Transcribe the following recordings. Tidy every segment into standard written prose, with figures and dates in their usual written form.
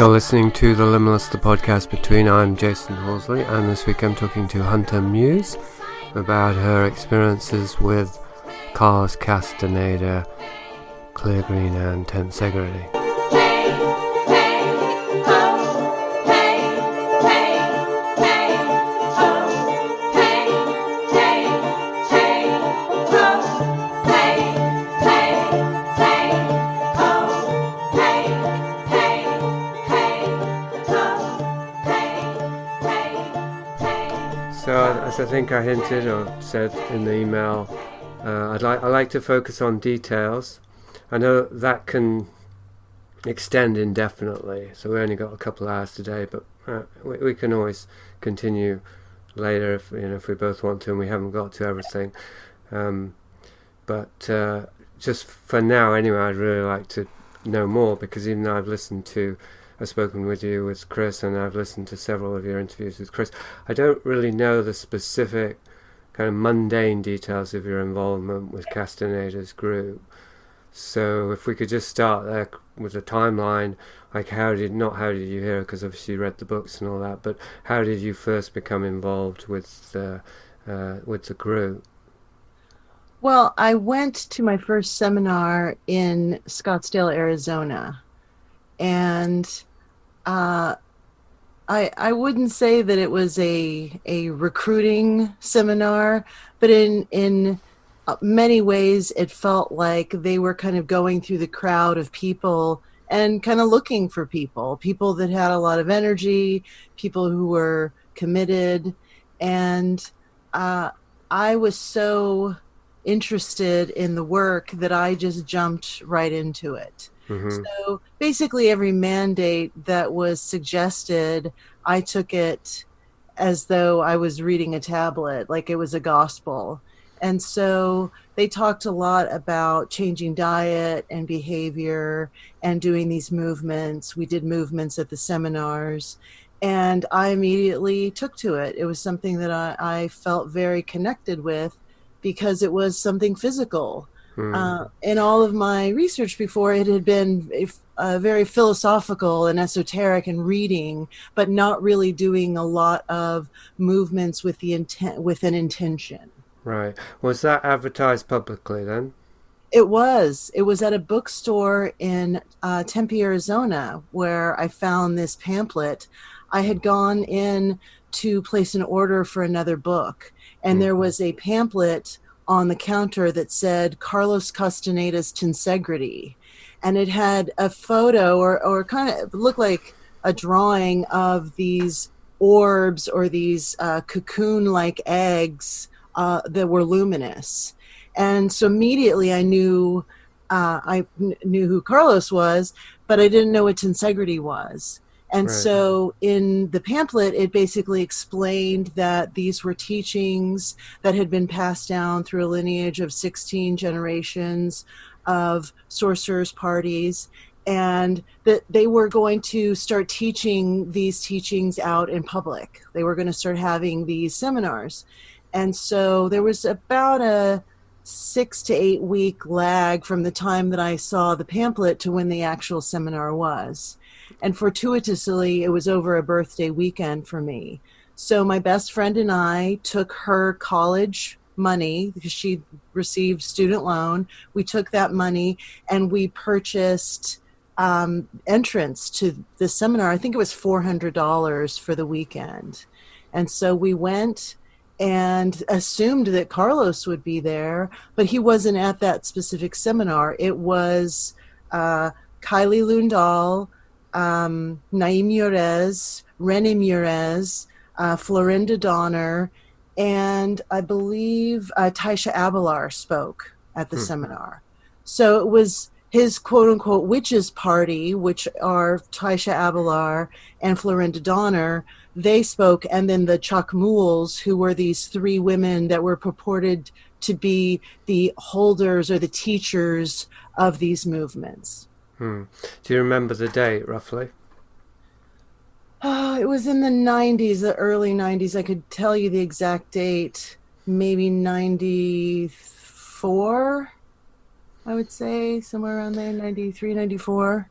You're listening to the Liminalist, the podcast between. I'm Jasun Horsley, and this week I'm talking to Hunter Muse about her experiences with Carlos Castaneda, Cleargreen and tensegrity. So, as I think I hinted or said in the email, I like to focus on details. I know that can extend indefinitely, so we only got a couple of hours today, but we can always continue later if we both want to, and we haven't got to everything. But just for now, anyway, I'd really like to know more, because even though I've spoken with you with Chris, and I've listened to several of your interviews with Chris, I don't really know the specific kind of mundane details of your involvement with Castaneda's group. So if we could just start there with a timeline, like how did you hear, because obviously you read the books and all that, but how did you first become involved with the group? Well, I went to my first seminar in Scottsdale, Arizona, and I wouldn't say that it was a recruiting seminar, but in many ways it felt like they were kind of going through the crowd of people and kind of looking for people that had a lot of energy, people who were committed, and I was so interested in the work that I just jumped right into it. Mm-hmm. So basically every mandate that was suggested, I took it as though I was reading a tablet, like it was a gospel. And so they talked a lot about changing diet and behavior and doing these movements. We did movements at the seminars, and I immediately took to it. It was something that I felt very connected with, because it was something physical. In all of my research before, it had been very philosophical and esoteric and reading, but not really doing a lot of movements with an intention. Right. Was that advertised publicly then? It was. It was at a bookstore in Tempe, Arizona, where I found this pamphlet. I had gone in to place an order for another book, and there was a pamphlet on the counter that said Carlos Castaneda's Tensegrity, and it had a photo or kind of looked like a drawing of these orbs or these cocoon-like eggs that were luminous. And so immediately I knew who Carlos was, but I didn't know what tensegrity was. And right. So in the pamphlet, it basically explained that these were teachings that had been passed down through a lineage of 16 generations of sorcerers' parties, and that they were going to start teaching these teachings out in public. They were going to start having these seminars. And so there was about a 6 to 8 week lag from the time that I saw the pamphlet to when the actual seminar was. And fortuitously, it was over a birthday weekend for me. So my best friend and I took her college money, because she received student loan. We took that money and we purchased entrance to the seminar. I think it was $400 for the weekend. And so we went and assumed that Carlos would be there, but he wasn't at that specific seminar. It was Kylie Lundahl, Naim Murez, René Murez, Florinda Donner, and I believe Taisha Abelar spoke at the seminar. So it was his quote-unquote witches party, which are Taisha Abelar and Florinda Donner. They spoke, and then the Naguals, who were these 3 women that were purported to be the holders or the teachers of these movements. Do you remember the date, roughly? It was in the 90s, the early 90s. I could tell you the exact date, maybe 94, I would say, somewhere around there, 93, 94.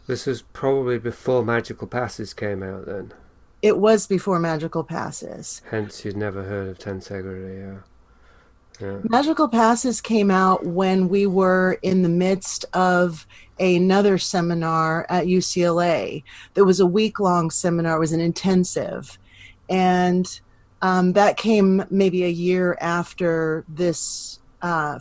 This was probably before Magical Passes came out then. It was before Magical Passes. Hence, you'd never heard of tensegrity, yeah. Yeah. Magical Passes came out when we were in the midst of another seminar at UCLA. There was a week-long seminar. It was an intensive. And that came maybe a year after this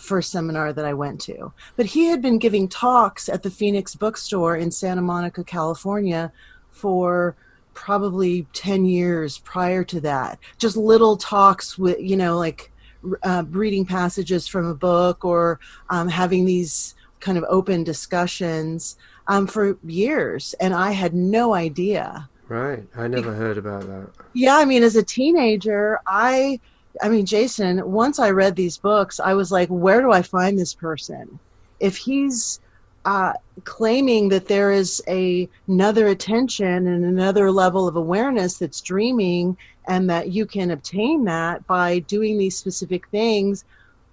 first seminar that I went to. But he had been giving talks at the Phoenix bookstore in Santa Monica, California for probably 10 years prior to that. Just little talks with, like reading passages from a book or having these kind of open discussions for years. And I had no idea. Right. I never heard about that. Yeah. I mean, as a teenager, I mean, Jason, once I read these books, I was like, where do I find this person? If he's claiming that there is another attention and another level of awareness that's dreaming and that you can obtain that by doing these specific things,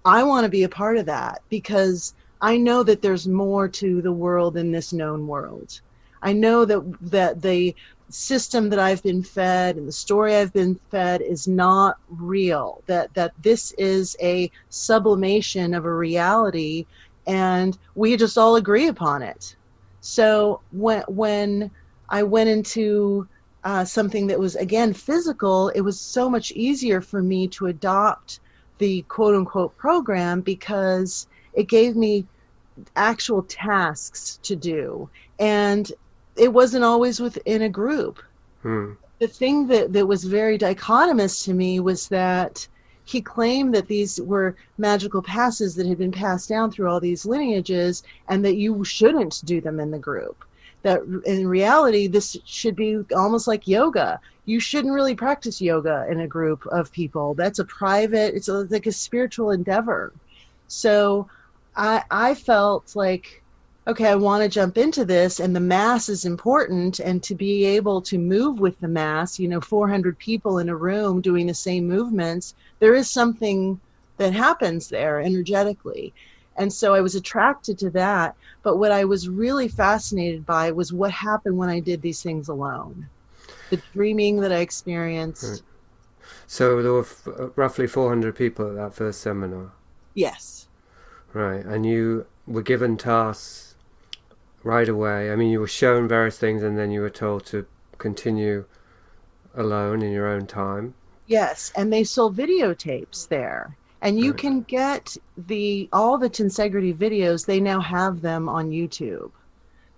I want to be a part of that because I know that there's more to the world than this known world. I know that the system that I've been fed and the story I've been fed is not real, that this is a sublimation of a reality and we just all agree upon it. So when I went into something that was, again, physical, it was so much easier for me to adopt the quote-unquote program because it gave me actual tasks to do. And it wasn't always within a group. The thing that was very dichotomous to me was that he claimed that these were magical passes that had been passed down through all these lineages and that you shouldn't do them in the group. That in reality, this should be almost like yoga. You shouldn't really practice yoga in a group of people. That's a private, it's like a spiritual endeavor. So I felt like, okay, I want to jump into this and the mass is important, and to be able to move with the mass, 400 people in a room doing the same movements, there is something that happens there energetically. And so I was attracted to that. But what I was really fascinated by was what happened when I did these things alone. The dreaming that I experienced. Right. So there were roughly 400 people at that first seminar? Yes. Right. And you were given tasks right away. I mean, you were shown various things and then you were told to continue alone in your own time. Yes. And they sold videotapes there. And you can get all the tensegrity videos, they now have them on YouTube.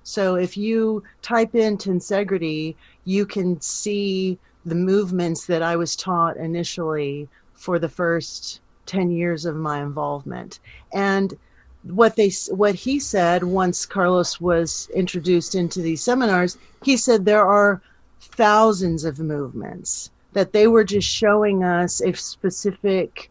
So if you type in tensegrity, you can see the movements that I was taught initially for the first 10 years of my involvement. And what he said once Carlos was introduced into these seminars, he said there are thousands of movements, that they were just showing us a specific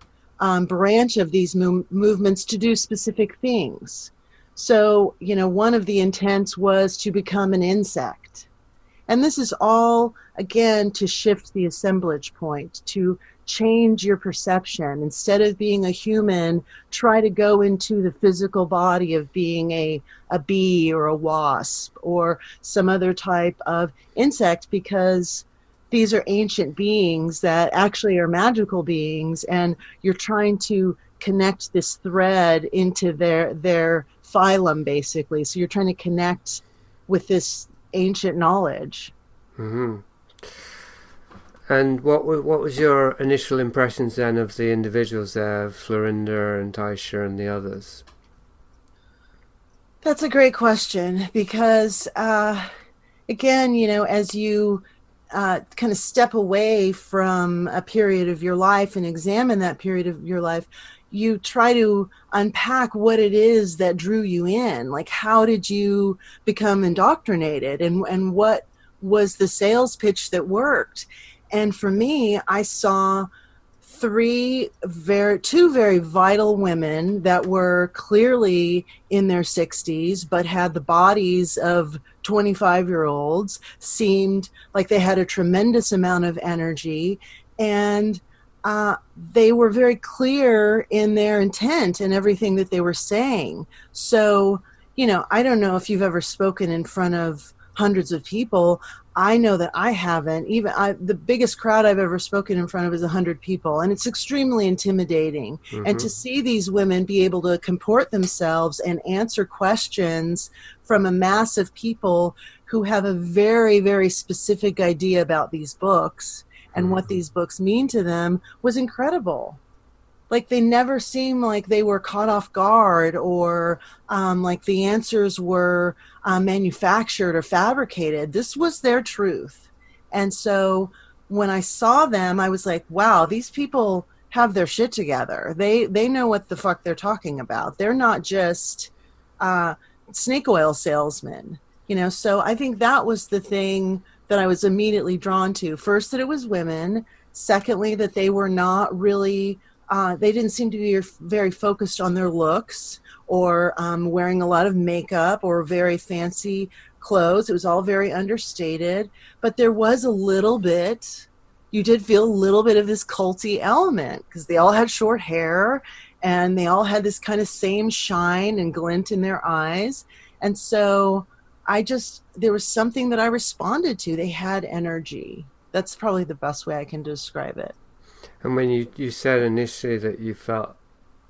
branch of these movements to do specific things. So, one of the intents was to become an insect. And this is all, again, to shift the assemblage point, to change your perception. Instead of being a human, try to go into the physical body of being a bee or a wasp or some other type of insect, because these are ancient beings that actually are magical beings, and you're trying to connect this thread into their phylum, basically. So you're trying to connect with this ancient knowledge. Mm-hmm. And what was your initial impressions then of the individuals there, Florinda and Taisha and the others? That's a great question because, again, as you kind of step away from a period of your life and examine that period of your life, you try to unpack what it is that drew you in. Like, how did you become indoctrinated, and what was the sales pitch that worked? And for me, I saw two very vital women that were clearly in their 60s, but had the bodies of 25-year-olds, seemed like they had a tremendous amount of energy, and they were very clear in their intent and everything that they were saying. So I don't know if you've ever spoken in front of hundreds of people. I know that I haven't. The biggest crowd I've ever spoken in front of is 100 people, and it's extremely intimidating. And Mm-hmm. to see these women be able to comport themselves and answer questions from a mass of people who have a very, very specific idea about these books and what Mm-hmm. these books mean to them was incredible. Like they never seemed like they were caught off guard, or like the answers were manufactured or fabricated. This was their truth. And so when I saw them, I was like, wow, these people have their shit together. They know what the fuck they're talking about. They're not just uh, snake oil salesmen. So I think that was the thing that I was immediately drawn to. First, that it was women. Secondly, that they were not really they didn't seem to be very focused on their looks, or wearing a lot of makeup or very fancy clothes. It was all very understated, but there was a little bit, you did feel a little bit of this culty element, because they all had short hair and they all had this kind of same shine and glint in their eyes. And so there was something that I responded to. They had energy. That's probably the best way I can describe it. And when you said initially that you felt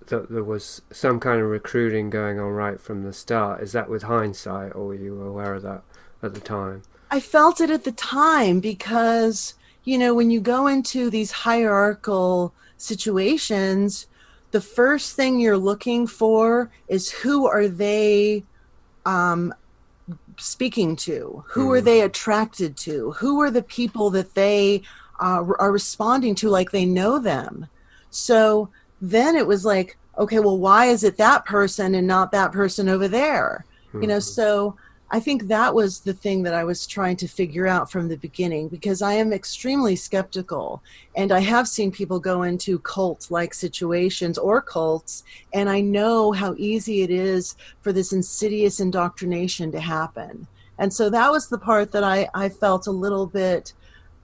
that there was some kind of recruiting going on right from the start, is that with hindsight, or were you aware of that at the time? I felt it at the time because, when you go into these hierarchical situations, the first thing you're looking for is who are they um, speaking to? Who are Mm-hmm. they attracted to? Who are the people that they are responding to like they know them? So then it was like, okay, well, why is it that person and not that person over there? Mm-hmm. So I think that was the thing that I was trying to figure out from the beginning, because I am extremely skeptical. And I have seen people go into cult-like situations or cults, and I know how easy it is for this insidious indoctrination to happen. And so that was the part that I felt a little bit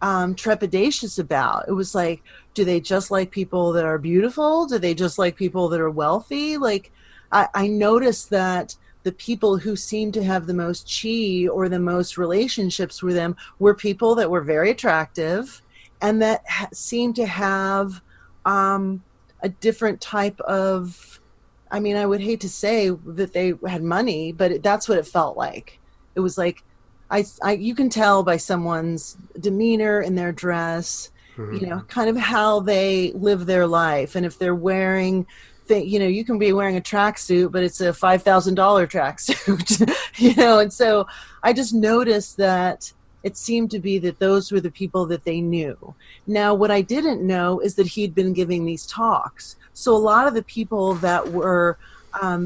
trepidatious about. It was like, do they just like people that are beautiful? Do they just like people that are wealthy? Like, I noticed that the people who seemed to have the most chi or the most relationships with them were people that were very attractive and that seemed to have a different type of, I mean, I would hate to say that they had money, but that's what it felt like. It was like, you can tell by someone's demeanor and their dress, Mm-hmm. kind of how they live their life. And if they're wearing, you can be wearing a tracksuit, but it's a $5,000 tracksuit, And so I just noticed that it seemed to be that those were the people that they knew. Now, what I didn't know is that he'd been giving these talks. So a lot of the people that were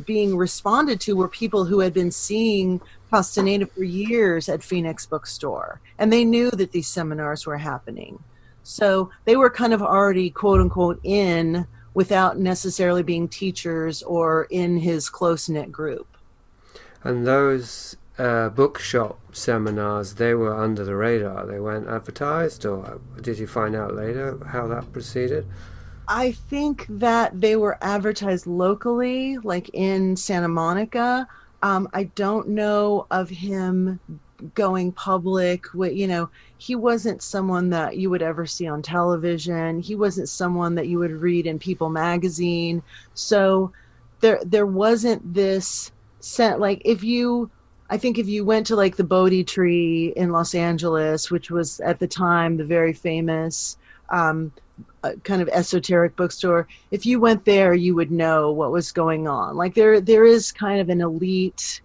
being responded to were people who had been seeing Castaneda for years at Phoenix Bookstore, and they knew that these seminars were happening. So they were kind of already, quote unquote, in without necessarily being teachers or in his close-knit group. And those bookshop seminars, they were under the radar. They weren't advertised, or did you find out later how that proceeded? I think that they were advertised locally, like in Santa Monica. I don't know of him going public with, he wasn't someone that you would ever see on television. He wasn't someone that you would read in People magazine. So there wasn't this set, like I think if you went to like the Bodhi Tree in Los Angeles, which was at the time the very famous kind of esoteric bookstore, if you went there, you would know what was going on. Like there is kind of an elite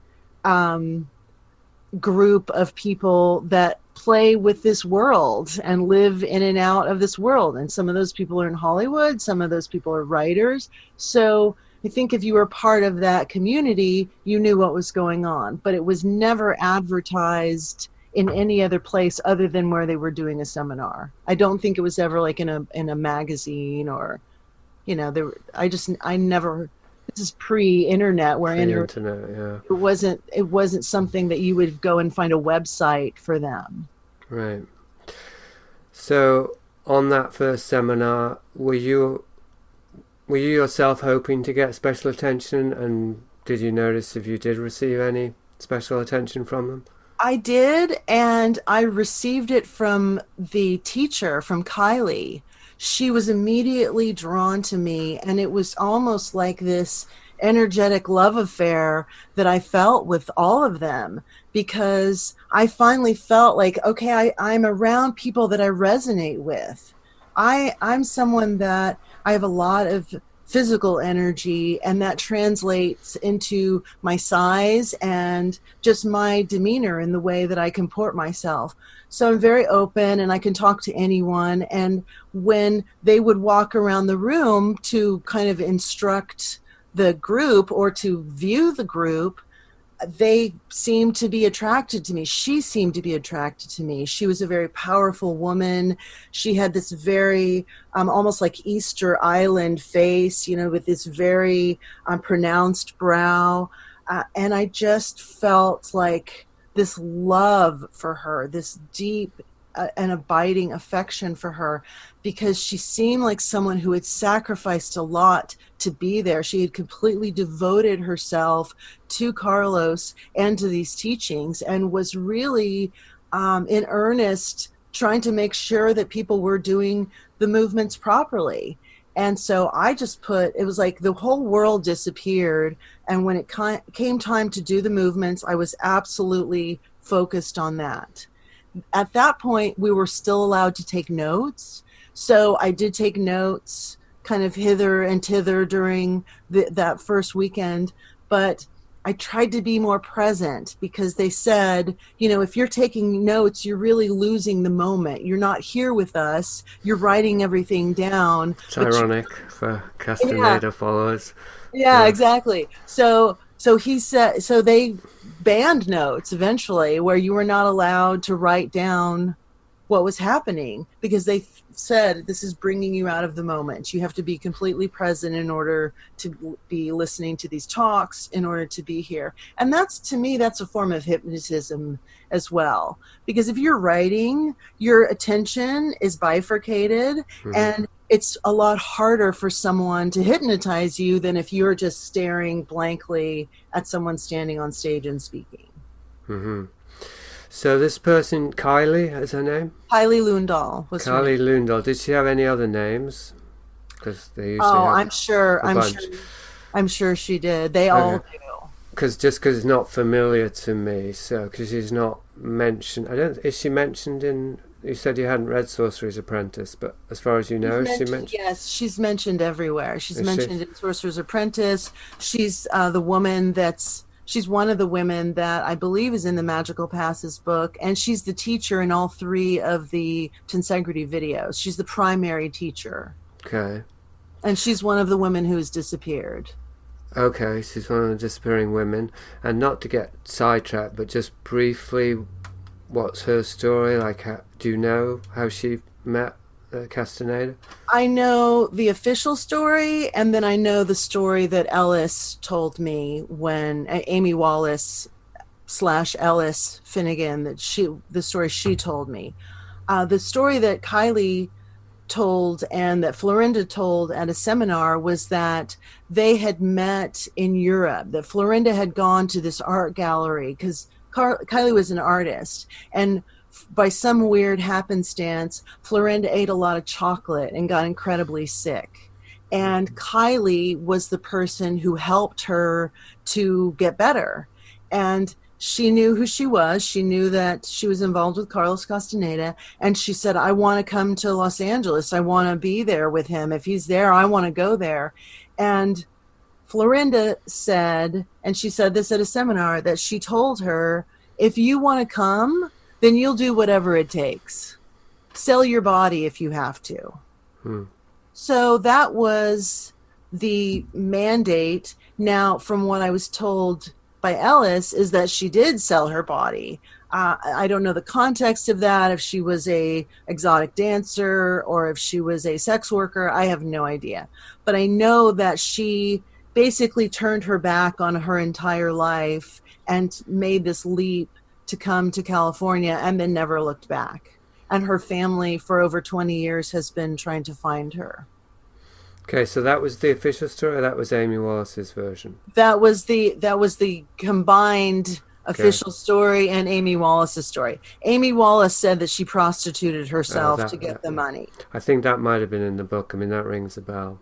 group of people that play with this world and live in and out of this world. And some of those people are in Hollywood. Some of those people are writers. So I think if you were part of that community, you knew what was going on, but it was never advertised in any other place other than where they were doing a seminar. I don't think it was ever like in a magazine or, I never, this is pre-internet where Pre-internet, yeah. it wasn't something that you would go and find a website for them. Right. So on that first seminar, were you yourself hoping to get special attention and did you notice if you did receive any special attention from them? I did, and I received it from the teacher, from Kylie. She was immediately drawn to me, and it was almost like this energetic love affair that I felt with all of them, because I finally felt like, okay, I'm around people that I resonate with. I'm someone that I have a lot of physical energy, and that translates into my size and just my demeanor in the way that I comport myself. So I'm very open and I can talk to anyone. And when they would walk around the room to kind of instruct the group or to view the group, they seemed to be attracted to me. She seemed to be attracted to me. She was a very powerful woman. She had this very almost like Easter Island face, with this very pronounced brow. And I just felt like this love for her, this deep and abiding affection for her, because she seemed like someone who had sacrificed a lot to be there. She had completely devoted herself to Carlos and to these teachings, and was really in earnest trying to make sure that people were doing the movements properly. And so I just it was like the whole world disappeared. And when it came time to do the movements, I was absolutely focused on that. At that point, we were still allowed to take notes. So I did take notes kind of hither and thither during that first weekend. But I tried to be more present, because they said, if you're taking notes, you're really losing the moment. You're not here with us. You're writing everything down. It's ironic for Castaneda followers. Yeah, exactly. So he said, so they banned notes eventually, where you were not allowed to write down what was happening, because they said, this is bringing you out of the moment. You have to be completely present in order to be listening to these talks, in order to be here. And to me, that's a form of hypnotism as well. Because if you're writing, your attention is bifurcated, and it's a lot harder for someone to hypnotize you than if you're just staring blankly at someone standing on stage and speaking. Mm-hmm. So this person, Kylie, is her name? Kylie Lundahl was her name. Kylie Lundahl. Did she have any other names? Because they usually I'm sure she did. They all do. Because it's not familiar to me. So because she's not mentioned, is she mentioned in? You said you hadn't read Sorcerer's Apprentice, but as far as you know, is she mentioned? Yes, she's mentioned everywhere. She's mentioned in Sorcerer's Apprentice. She's the woman she's one of the women that I believe is in the Magical Passes book, and she's the teacher in all 3 of the tensegrity videos. She's the primary teacher. Okay. And she's one of the women who has disappeared. Okay, she's one of the disappearing women. And not to get sidetracked, but just briefly, what's her story? Like, do you know how she met Castaneda? I know the official story, and then I know the story that Ellis told me when Amy Wallace / Ellis Finnegan, the story she told me. The story that Kylie told and that Florinda told at a seminar was that they had met in Europe, that Florinda had gone to this art gallery, because Kylie was an artist, and by some weird happenstance, Florinda ate a lot of chocolate and got incredibly sick. And Kylie was the person who helped her to get better. And she knew who she was. She knew that she was involved with Carlos Castaneda. And she said, I want to come to Los Angeles. I want to be there with him. If he's there, I want to go there. And Florinda said, and she said this at a seminar, that she told her, if you want to come, then you'll do whatever it takes. Sell your body if you have to. So that was the mandate. Now, from what I was told by Ellis, is that she did sell her body. I don't know the context of that, if she was a exotic dancer or if she was a sex worker. I have no idea. But I know that she basically turned her back on her entire life and made this leap to come to California, and then never looked back. And her family for over 20 years has been trying to find her. Okay, so that was the official story, or that was Amy Wallace's version? That was the combined official story and Amy Wallace's story. Amy Wallace said that she prostituted herself to get the money. I think that might have been in the book. I mean, that rings a bell.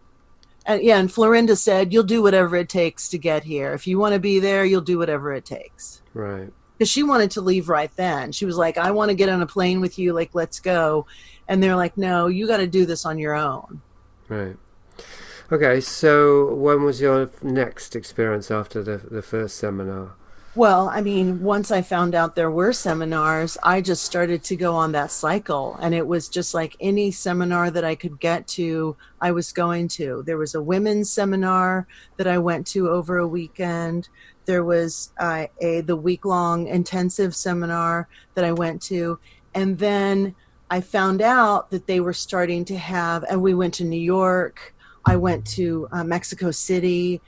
And yeah, and Florinda said, you'll do whatever it takes to get here. If you want to be there, you'll do whatever it takes. Right. Because she wanted to leave right then. She was like, I want to get on a plane with you, like, let's go. And they're like, no, you got to do this on your own. Right. Okay, so when was your next experience after the first seminar? Well, I mean, once I found out there were seminars, I just started to go on that cycle. And it was just like any seminar that I could get to, I was going to. There was a women's seminar that I went to over a weekend. There was the week-long intensive seminar that I went to. And then I found out that they were starting to have, and we went to New York. I went to Mexico City.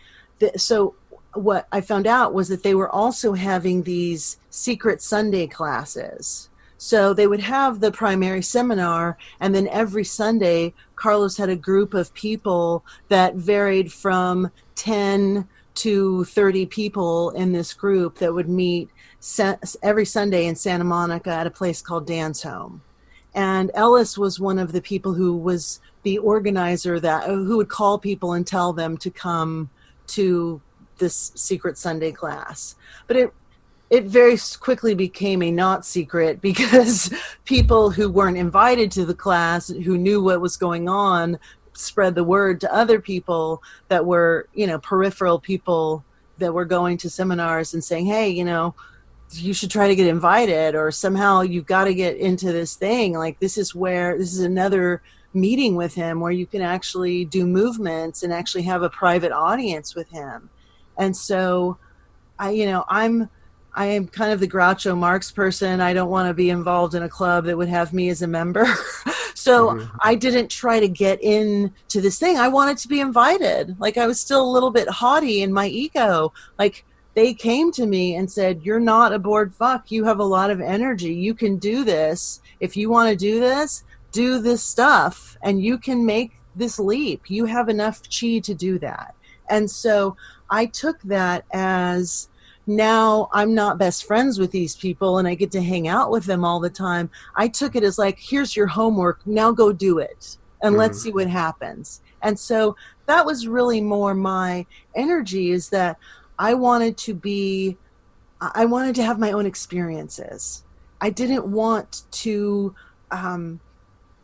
So what I found out was that they were also having these secret Sunday classes. So they would have the primary seminar, and then every Sunday, Carlos had a group of people that varied from 10 to 30 people in this group that would meet every Sunday in Santa Monica at a place called Dance Home. And Ellis was one of the people who was the organizer who would call people and tell them to come to this secret Sunday class. But it very quickly became a not secret, because people who weren't invited to the class, who knew what was going on, spread the word to other people that were, peripheral people that were going to seminars and saying, hey, you should try to get invited, or somehow you've got to get into this thing. Like, this is another meeting with him where you can actually do movements and actually have a private audience with him. And so I am kind of the Groucho Marx person. I don't want to be involved in a club that would have me as a member. So I didn't try to get into this thing. I wanted to be invited. Like, I was still a little bit haughty in my ego. Like, they came to me and said, you're not a bored fuck. You have a lot of energy. You can do this. If you want to do this stuff, and you can make this leap. You have enough chi to do that. And so I took that as, now I'm not best friends with these people and I get to hang out with them all the time. I took it as like, here's your homework. Now go do it. And let's see what happens. And so that was really more my energy, is that I wanted to have my own experiences. I didn't want to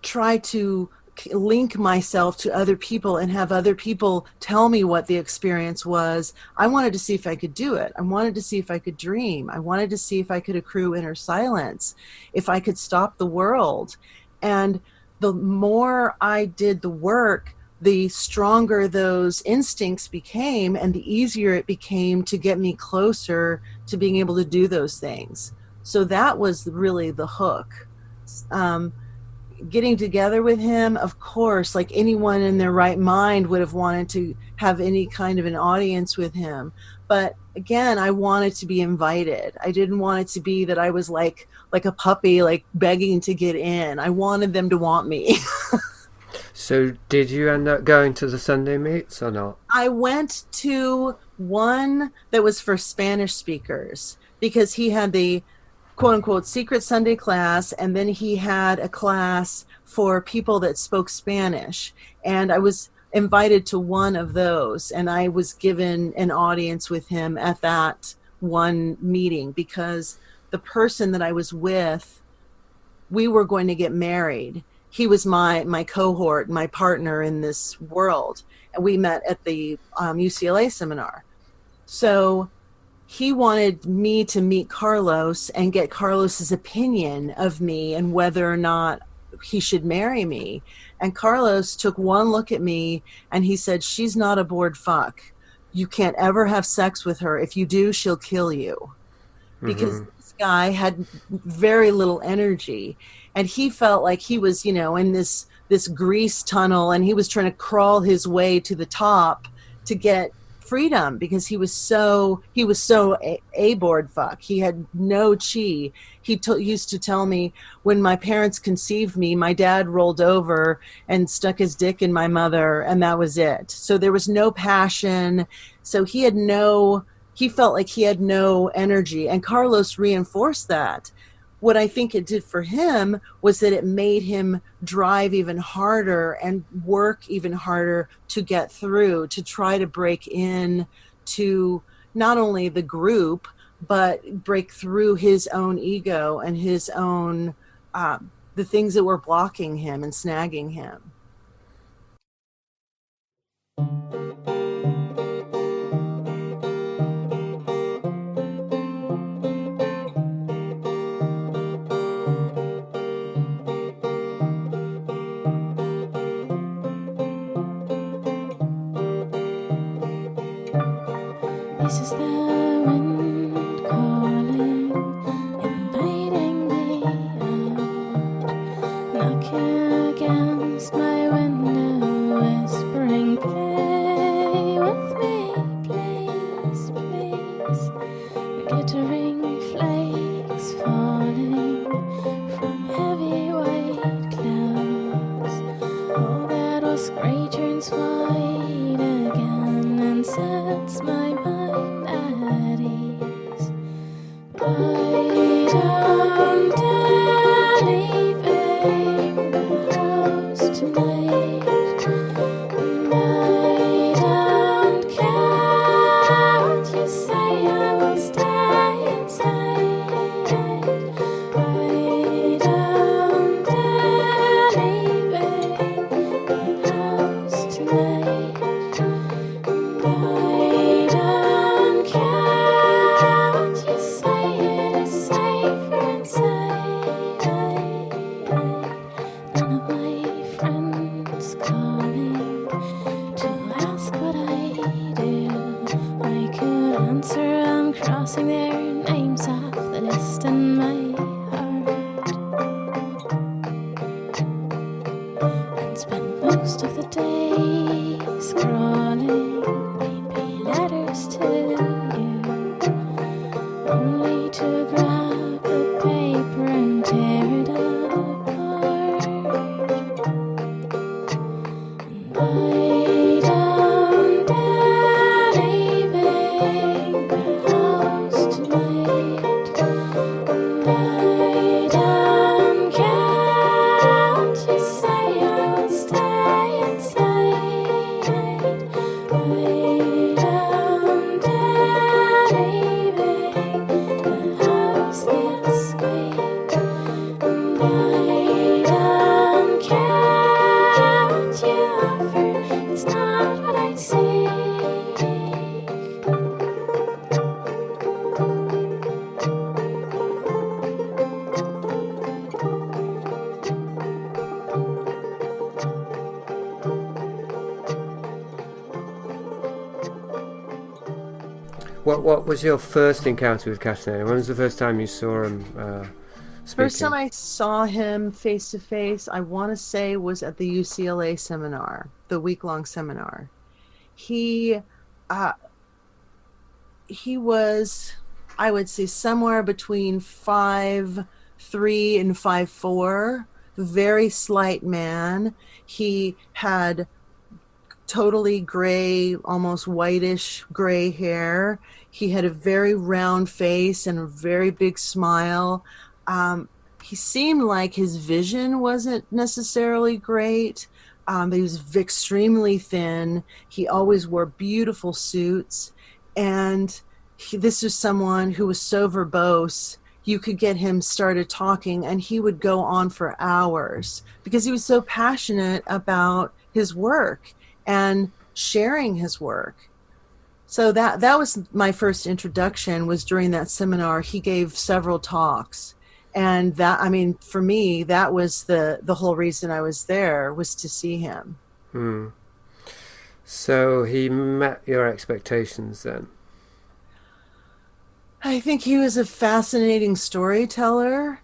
try to link myself to other people and have other people tell me what the experience was. I wanted to see if I could do it. I wanted to see if I could dream. I wanted to see if I could accrue inner silence, if I could stop the world. And the more I did the work, the stronger those instincts became, and the easier it became to get me closer to being able to do those things. So that was really the hook. Getting together with him, of course, like anyone in their right mind would have wanted to have any kind of an audience with him. But again, I wanted to be invited. I didn't want it to be that I was like a puppy, like begging to get in. I wanted them to want me. So did you end up going to the Sunday meets or not? I went to one that was for Spanish speakers, because he had the quote-unquote secret Sunday class, and then he had a class for people that spoke Spanish. And I was invited to one of those, and I was given an audience with him at that one meeting, because the person that I was with, we were going to get married. He was my cohort, my partner in this world, and we met at the UCLA seminar. So he wanted me to meet Carlos and get Carlos's opinion of me and whether or not he should marry me. And Carlos took one look at me and he said, she's not a bored fuck. You can't ever have sex with her. If you do, she'll kill you. Because this guy had very little energy, and he felt like he was, in this grease tunnel, and he was trying to crawl his way to the top to get freedom, because he was so a board fuck. He had no chi. He used to tell me, when my parents conceived me, my dad rolled over and stuck his dick in my mother, and that was it. So there was no passion. So he felt like he had no energy, and Carlos reinforced that. What I think it did for him was that it made him drive even harder and work even harder to get through, to try to break in to not only the group, but break through his own ego and his own, the things that were blocking him and snagging him. This is the wind calling, inviting me out, knocking against my window, whispering, play with me, please, please. The glittering flakes falling from heavy white clouds. Oh, that was grey turns white again and sets my mind at ease. Lie down, dear, leaving the house tonight, and I don't care what you say, I will stay inside. Lie down, dear, leaving the house tonight, and I don't care what you say, it is safer inside. None of my friends calling to ask what I do. I could answer them, crossing their names off the list in my heart, and spend most of the day scrawling weepy letters to you, only to grab the paper and tear it apart. And lie down, dear, leaving the house tonight, and I don't care what you say, I will stay inside. Lie down, dear, leaving the house this week, and I don't care what you offer, it's not what I seek. What was your first encounter with Castaneda? When was the first time you saw him speaking? First time I saw him face to face, I want to say, was at the UCLA seminar, the week-long seminar. He was, I would say, somewhere between 5'3" and 5'4", very slight man. He had totally gray, almost whitish gray hair. He had a very round face and a very big smile. He seemed like his vision wasn't necessarily great, but he was extremely thin. He always wore beautiful suits, and this was someone who was so verbose. You could get him started talking, and he would go on for hours because he was so passionate about his work and sharing his work. So that was my first introduction, was during that seminar. He gave several talks, and that, I mean, for me, that was the whole reason I was there, was to see him. So he met your expectations then? I think he was a fascinating storyteller.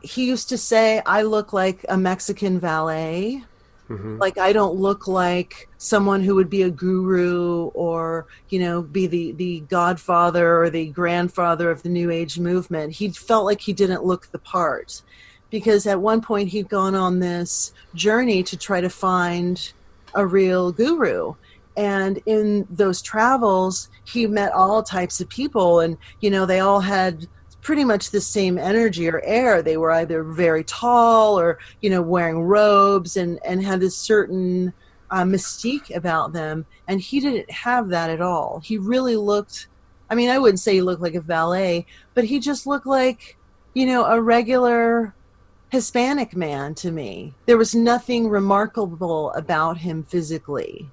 He used to say, I look like a Mexican valet. Like, I don't look like someone who would be a guru or, be the godfather or the grandfather of the New Age movement. He felt like he didn't look the part, because at one point he'd gone on this journey to try to find a real guru. And in those travels, he met all types of people, and, they all had pretty much the same energy or air. They were either very tall or, wearing robes and had this certain mystique about them. And he didn't have that at all. He really looked, I wouldn't say he looked like a valet, but he just looked like, a regular Hispanic man to me. There was nothing remarkable about him physically.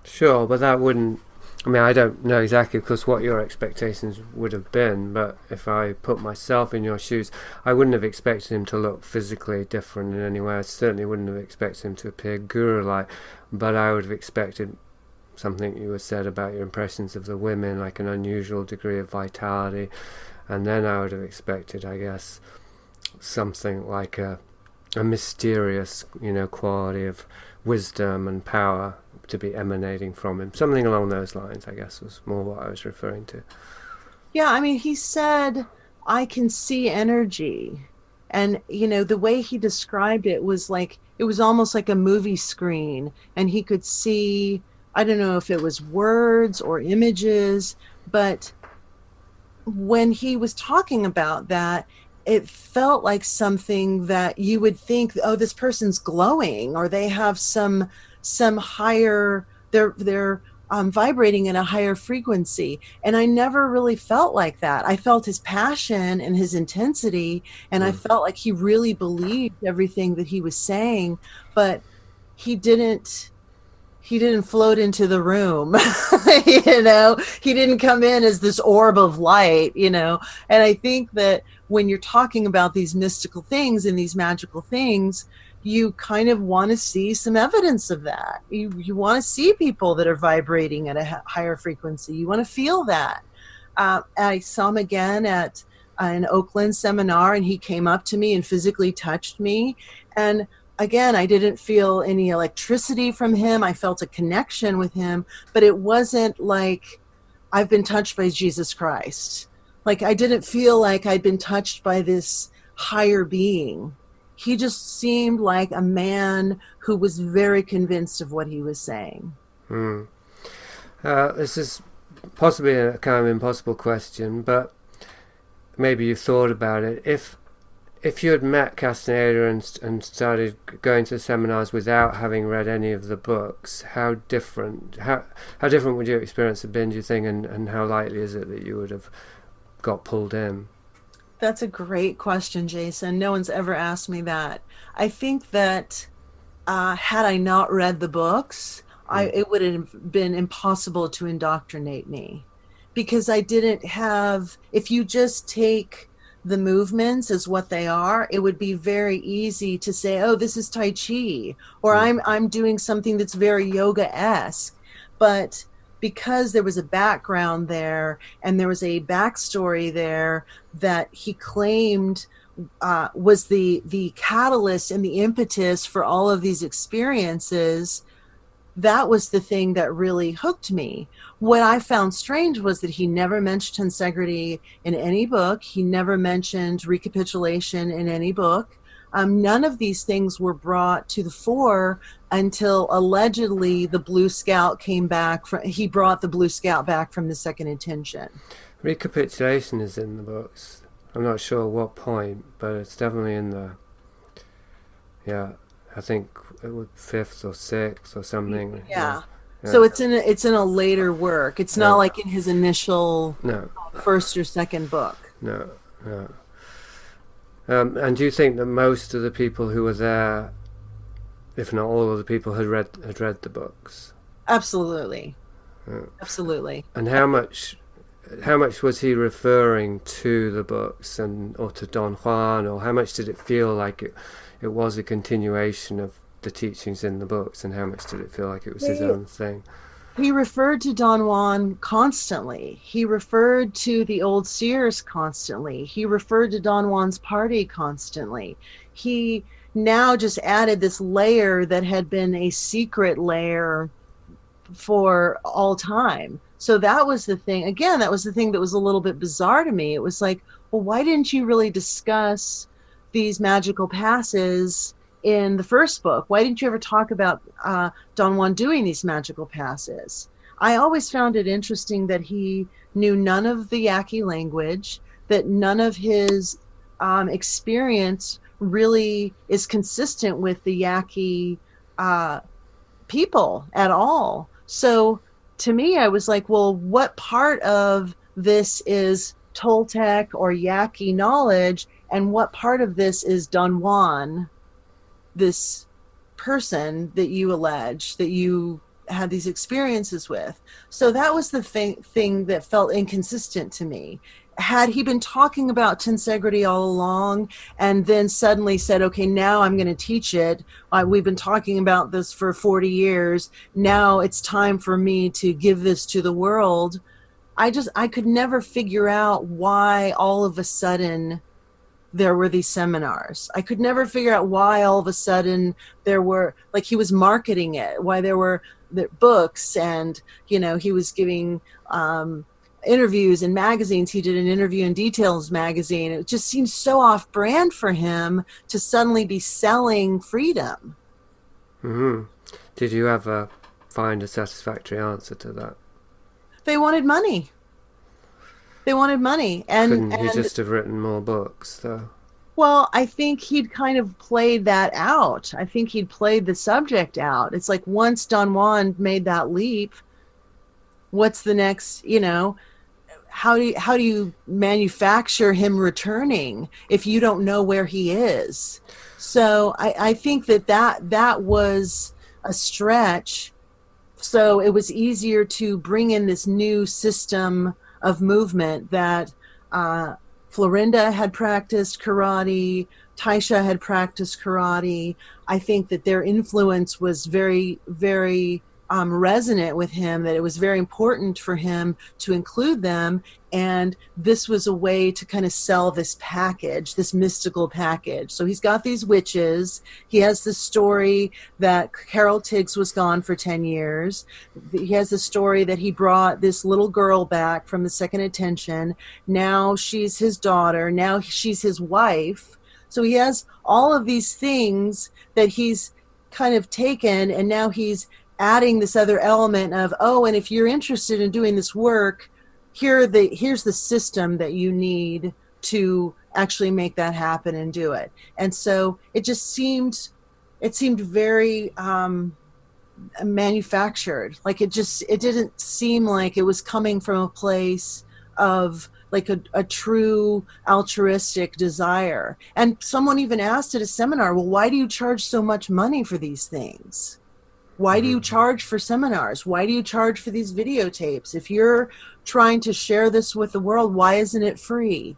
Sure, but that wouldn't, I don't know exactly, of course, what your expectations would have been, but if I put myself in your shoes, I wouldn't have expected him to look physically different in any way. I certainly wouldn't have expected him to appear guru-like, but I would have expected something you had said about your impressions of the women, like an unusual degree of vitality, and then I would have expected, I guess, something like a mysterious, quality of wisdom and power to be emanating from him. Something along those lines, I guess, was more what I was referring to. Yeah, he said, I can see energy. And, the way he described it was like, it was almost like a movie screen. And he could see, I don't know if it was words or images, but when he was talking about that, it felt like something that you would think, oh, this person's glowing, or they have some higher, they're vibrating in a higher frequency. And I never really felt like that. I felt his passion and his intensity, and I felt like he really believed everything that he was saying, but he didn't float into the room. He didn't come in as this orb of light, and I think that when you're talking about these mystical things and these magical things, you kind of want to see some evidence of that. You want to see people that are vibrating at a higher frequency. You want to feel that. I saw him again at an Oakland seminar, and he came up to me and physically touched me. And again, I didn't feel any electricity from him. I felt a connection with him, but it wasn't like I've been touched by Jesus Christ. Like, I didn't feel like I'd been touched by this higher being. He just seemed like a man who was very convinced of what he was saying. This is possibly a kind of impossible question, but maybe you've thought about it. If you had met Castaneda and started going to seminars without having read any of the books, how different would your experience have been, do you think, and how likely is it that you would have got pulled in? That's a great question, Jason. No one's ever asked me that. I think that had I not read the books, it would have been impossible to indoctrinate me, because I didn't have, if you just take the movements as what they are, it would be very easy to say, oh, this is Tai Chi, or I'm doing something that's very yoga-esque. But because there was a background there and there was a backstory there that he claimed was the catalyst and the impetus for all of these experiences, that was the thing that really hooked me. What I found strange was that he never mentioned tensegrity in any book. He never mentioned recapitulation in any book. None of these things were brought to the fore until allegedly the Blue Scout came back. He brought the Blue Scout back from the second intention. Recapitulation is in the books. I'm not sure what point, but it's definitely in the, I think it was 5th or 6th or something. Yeah. So it's in a later work. It's not like in his initial first or second book. No. And do you think that most of the people who were there, if not all of the people, had read the books? Absolutely. Absolutely. And how much was he referring to the books or to Don Juan, or how much did it feel like it was a continuation of the teachings in the books, and how much did it feel like it was his own thing? He referred to Don Juan constantly. He referred to the old seers constantly. He referred to Don Juan's party constantly. He now just added this layer that had been a secret layer for all time. So that was the thing. Again, that was the thing that was a little bit bizarre to me. It was like, well, why didn't you really discuss these magical passes in the first book? Why didn't you ever talk about Don Juan doing these magical passes? I always found it interesting that he knew none of the Yaqui language, that none of his experience really is consistent with the Yaqui people at all. So to me, I was like, well, what part of this is Toltec or Yaqui knowledge, and what part of this is Don Juan, this person that you allege that you had these experiences with? So that was the thing that felt inconsistent to me. Had he been talking about tensegrity all along and then suddenly said, okay, now I'm going to teach it. We've been talking about this for 40 years. Now it's time for me to give this to the world. I could never figure out why all of a sudden there were these seminars. I could never figure out why all of a sudden there were, like, he was marketing it, why there were the books, and, you know, he was giving interviews in magazines. He did an interview in Details magazine. It just seemed so off brand for him to suddenly be selling freedom. Mm-hmm. Did you ever find a satisfactory answer to that? They wanted money. They wanted money. Couldn't he just have written more books, though? Well, I think he'd kind of played that out. I think he'd played the subject out. It's like, once Don Juan made that leap, what's the next, you know, how do you manufacture him returning if you don't know where he is? So I think that was a stretch. So it was easier to bring in this new system of movement that Florinda had practiced karate, Taisha had practiced karate. I think that their influence was very, very resonant with him, that it was very important for him to include them. And this was a way to kind of sell this package, this mystical package. So he's got these witches. He has the story that Carol Tiggs was gone for 10 years. He has the story that he brought this little girl back from the second attention. Now she's his daughter. Now she's his wife. So he has all of these things that he's kind of taken, and now he's adding this other element of, oh, and if you're interested in doing this work, here's the system that you need to actually make that happen and do it. And so it seemed very manufactured. Like it didn't seem like it was coming from a place of like a true altruistic desire. And someone even asked at a seminar, well, why do you charge so much money for these things? Why do you charge for seminars? Why do you charge for these videotapes? If you're trying to share this with the world, why isn't it free?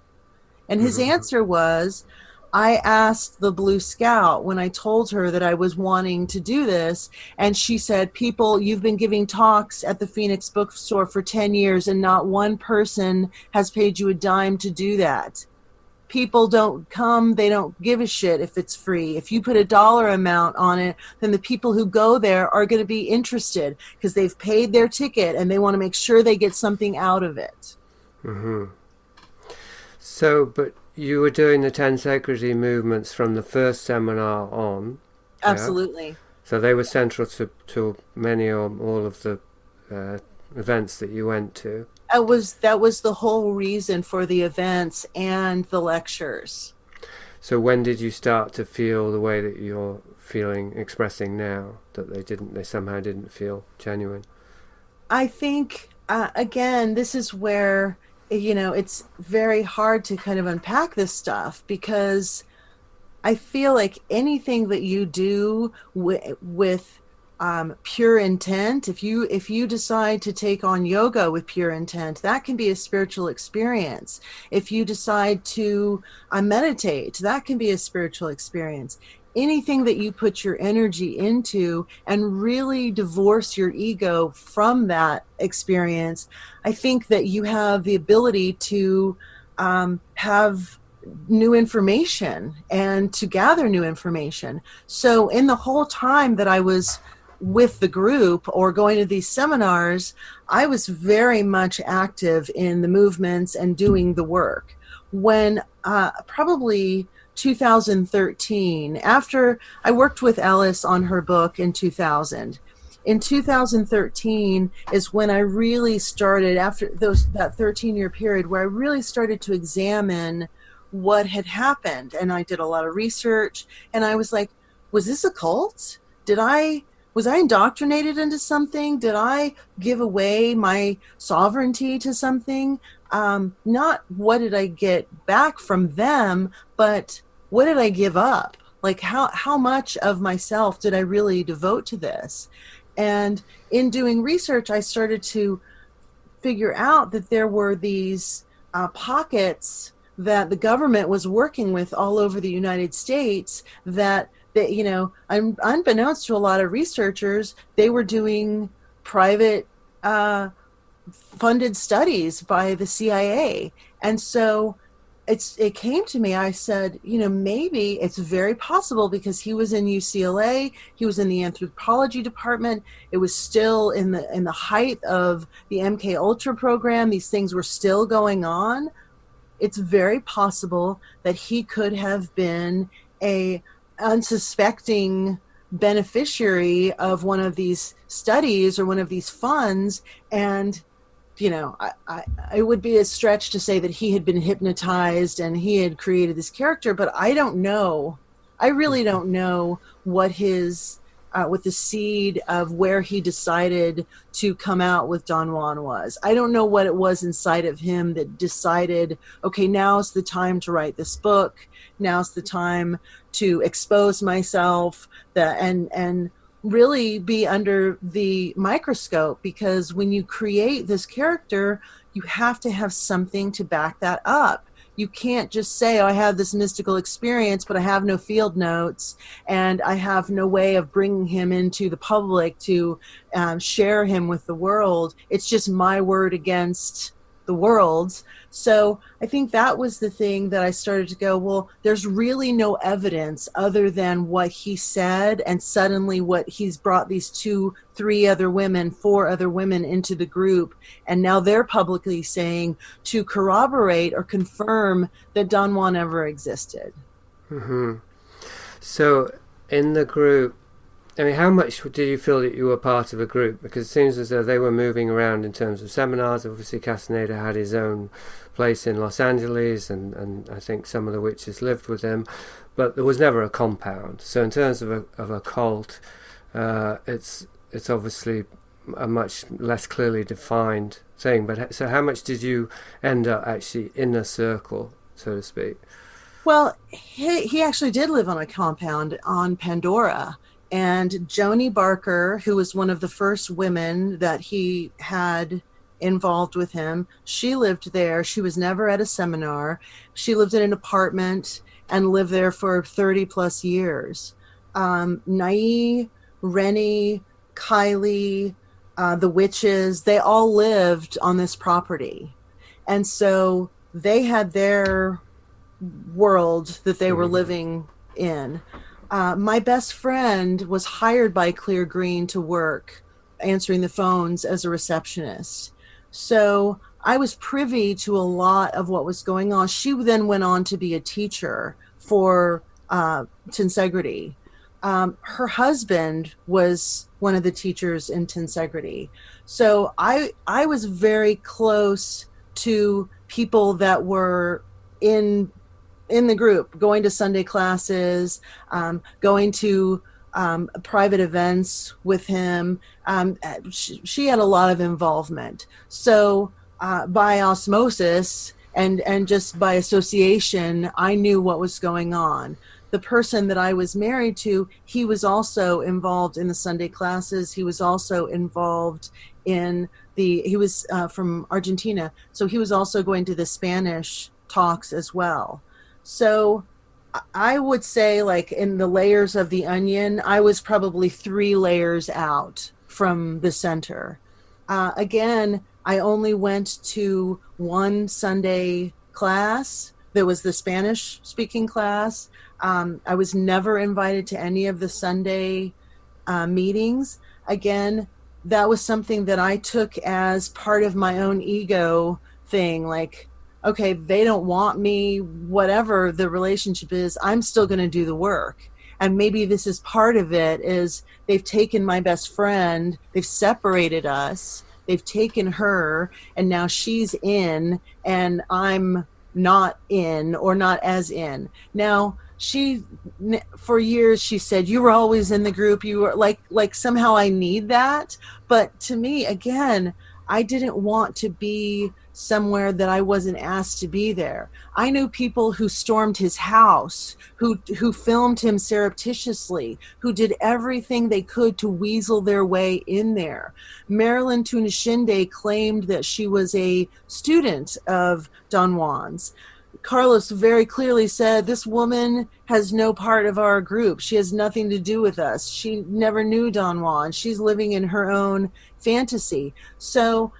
And his answer was, I asked the Blue Scout when I told her that I was wanting to do this, and she said, people, you've been giving talks at the Phoenix bookstore for 10 years and not one person has paid you a dime to do that. People don't come, they don't give a shit if it's free. If you put a dollar amount on it, then the people who go there are going to be interested because they've paid their ticket and they want to make sure they get something out of it. Mm-hmm. So, but you were doing the tensegrity movements from the first seminar on. Absolutely. Yeah? So they were central to many or all of the events that you went to. That was the whole reason for the events and the lectures. So when did you start to feel the way that you're expressing now, that they somehow didn't feel genuine? I think, again, this is where, you know, it's very hard to kind of unpack this stuff, because I feel like anything that you do with pure intent, if you decide to take on yoga with pure intent, that can be a spiritual experience. If you decide to meditate, that can be a spiritual experience. Anything that you put your energy into and really divorce your ego from that experience, I think that you have the ability to have new information and to gather new information. So in the whole time that I was with the group or going to these seminars, I was very much active in the movements and doing the work. When probably 2013, after I worked with Alice on her book in 2000, in 2013 is when I really started, after that 13-year period, where I really started to examine what had happened. And I did a lot of research, and I was like, was this a cult? Was I indoctrinated into something? Did I give away my sovereignty to something? Not what did I get back from them, but what did I give up? Like how much of myself did I really devote to this? And in doing research, I started to figure out that there were these pockets that the government was working with all over the United States that, unbeknownst to a lot of researchers, they were doing private funded studies by the CIA. And so it came to me, I said, maybe it's very possible, because he was in UCLA, he was in the anthropology department, it was still in the height of the MK Ultra program, these things were still going on. It's very possible that he could have been a unsuspecting beneficiary of one of these studies or one of these funds. And it would be a stretch to say that he had been hypnotized and he had created this character, but I don't know. I really don't know what what the seed of where he decided to come out with Don Juan was. I don't know what it was inside of him that decided, okay, now's the time to write this book. Now's the time to expose myself and really be under the microscope, because when you create this character, you have to have something to back that up. You can't just say, I have this mystical experience, but I have no field notes and I have no way of bringing him into the public to share him with the world. It's just my word against the world's. So I think that was the thing that I started to go, well, there's really no evidence other than what he said, and suddenly what he's brought these 4 other women into the group, and now they're publicly saying to corroborate or confirm that Don Juan ever existed. Mm-hmm. So in the group, how much did you feel that you were part of a group? Because it seems as though they were moving around in terms of seminars. Obviously, Castaneda had his own place in Los Angeles, and I think some of the witches lived with him, but there was never a compound. So in terms of a cult, it's obviously a much less clearly defined thing. But so how much did you end up actually in a circle, so to speak? Well, he actually did live on a compound on Pandora. And Joni Barker, who was one of the first women that he had involved with him, she lived there. She was never at a seminar. She lived in an apartment and lived there for 30 plus years. Nai, Rennie, Kylie, the witches, they all lived on this property. And so they had their world that they were living in. My best friend was hired by Cleargreen to work answering the phones as a receptionist. So I was privy to a lot of what was going on. She then went on to be a teacher for tensegrity. Her husband was one of the teachers in tensegrity. So I was very close to people that were in the group, going to Sunday classes, going to private events with him. She had a lot of involvement. So by osmosis and just by association, I knew what was going on. The person that I was married to, he was also involved in the Sunday classes. He was also involved in he was from Argentina, so he was also going to the Spanish talks as well. So I would say, like, in the layers of the onion, I was probably 3 layers out from the center. Again, I only went to one Sunday class there was the Spanish speaking class. I was never invited to any of the Sunday meetings. Again, that was something that I took as part of my own ego thing. Like, okay, they don't want me, whatever the relationship is, I'm still going to do the work. And maybe this is part of it, is they've taken my best friend, they've separated us, they've taken her, and now she's in and I'm not in, or not as in. Now, for years she said, you were always in the group, you were like somehow I need that. But to me, again, I didn't want to be somewhere that I wasn't asked to be there. I knew people who stormed his house, who filmed him surreptitiously, who did everything they could to weasel their way in there. Merilyn Tunneshende claimed that she was a student of Don Juan's. Carlos very clearly said, this woman has no part of our group. She has nothing to do with us. She never knew Don Juan. She's living in her own fantasy. So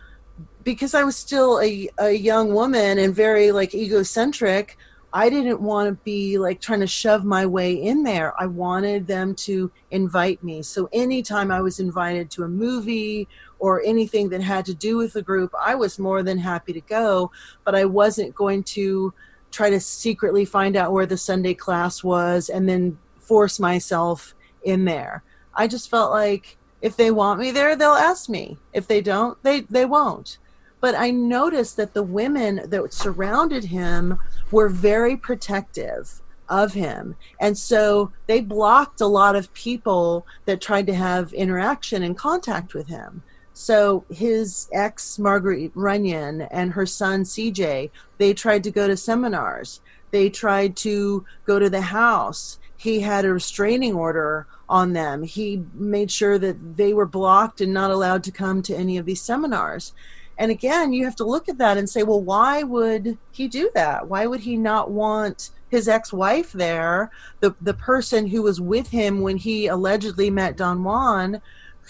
because I was still a young woman and very like egocentric, I didn't want to be like trying to shove my way in there. I wanted them to invite me. So anytime I was invited to a movie or anything that had to do with the group, I was more than happy to go, but I wasn't going to try to secretly find out where the Sunday class was and then force myself in there. I just felt like if they want me there, they'll ask me. If they don't, they won't. But I noticed that the women that surrounded him were very protective of him. And so they blocked a lot of people that tried to have interaction and contact with him. So his ex, Margaret Runyan, and her son, CJ, they tried to go to seminars. They tried to go to the house. He had a restraining order on them. He made sure that they were blocked and not allowed to come to any of these seminars. And again, you have to look at that and say, well, why would he do that? Why would he not want his ex-wife there, the person who was with him when he allegedly met Don Juan,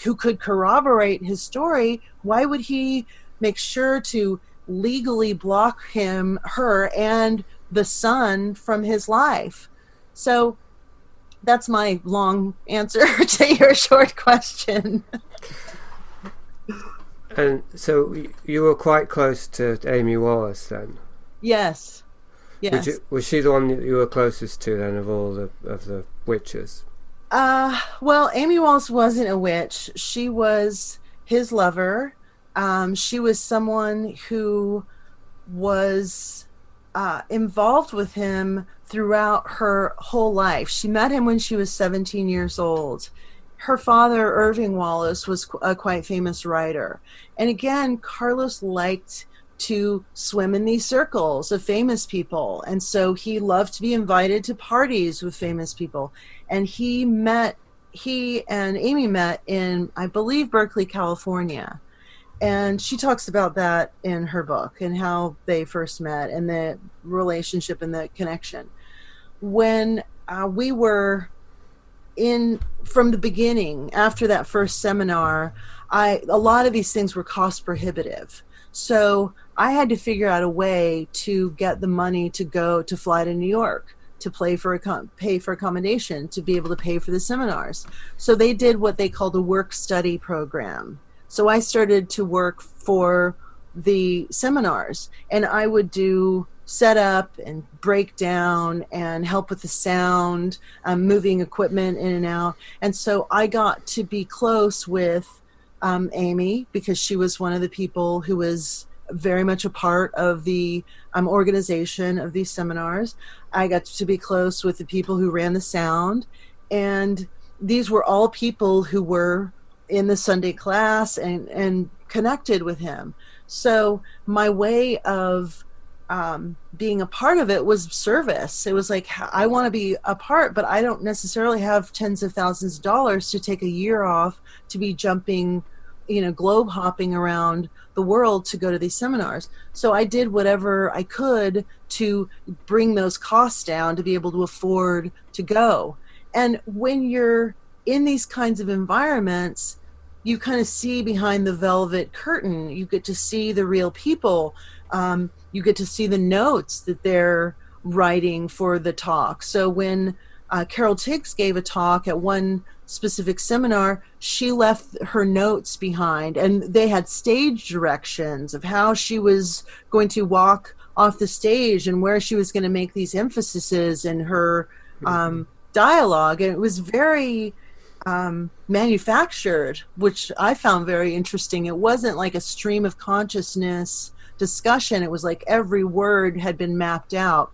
who could corroborate his story? Why would he make sure to legally block her, and the son from his life? So that's my long answer to your short question. And so you were quite close to Amy Wallace then? Yes. Yes. Was she the one that you were closest to then of all the witches? Well, Amy Wallace wasn't a witch. She was his lover. She was someone who was involved with him throughout her whole life. She met him when she was 17 years old. Her father, Irving Wallace, was a quite famous writer. And again, Carlos liked to swim in these circles of famous people. And so he loved to be invited to parties with famous people. And he and Amy met in, I believe, Berkeley, California. And she talks about that in her book and how they first met and the relationship and the connection. When we were from the beginning, after that first seminar, a lot of these things were cost prohibitive. So I had to figure out a way to get the money to fly to New York, to pay for accommodation, to be able to pay for the seminars. So they did what they called a work-study program. So I started to work for the seminars, and I would do set up and break down and help with the sound, moving equipment in and out. And so I got to be close with Amy, because she was one of the people who was very much a part of the organization of these seminars. I got to be close with the people who ran the sound, and these were all people who were in the Sunday class and connected with him. So my way of being a part of it was service. It was like, I want to be a part, but I don't necessarily have tens of thousands of dollars to take a year off to be jumping, globe hopping around the world to go to these seminars. So I did whatever I could to bring those costs down to be able to afford to go. And when you're in these kinds of environments, you kind of see behind the velvet curtain. You get to see the real people. You get to see the notes that they're writing for the talk. So when Carol Tiggs gave a talk at one specific seminar, she left her notes behind, and they had stage directions of how she was going to walk off the stage and where she was going to make these emphases in her dialogue. And it was very manufactured, which I found very interesting. It wasn't like a stream of consciousness discussion. It was like every word had been mapped out.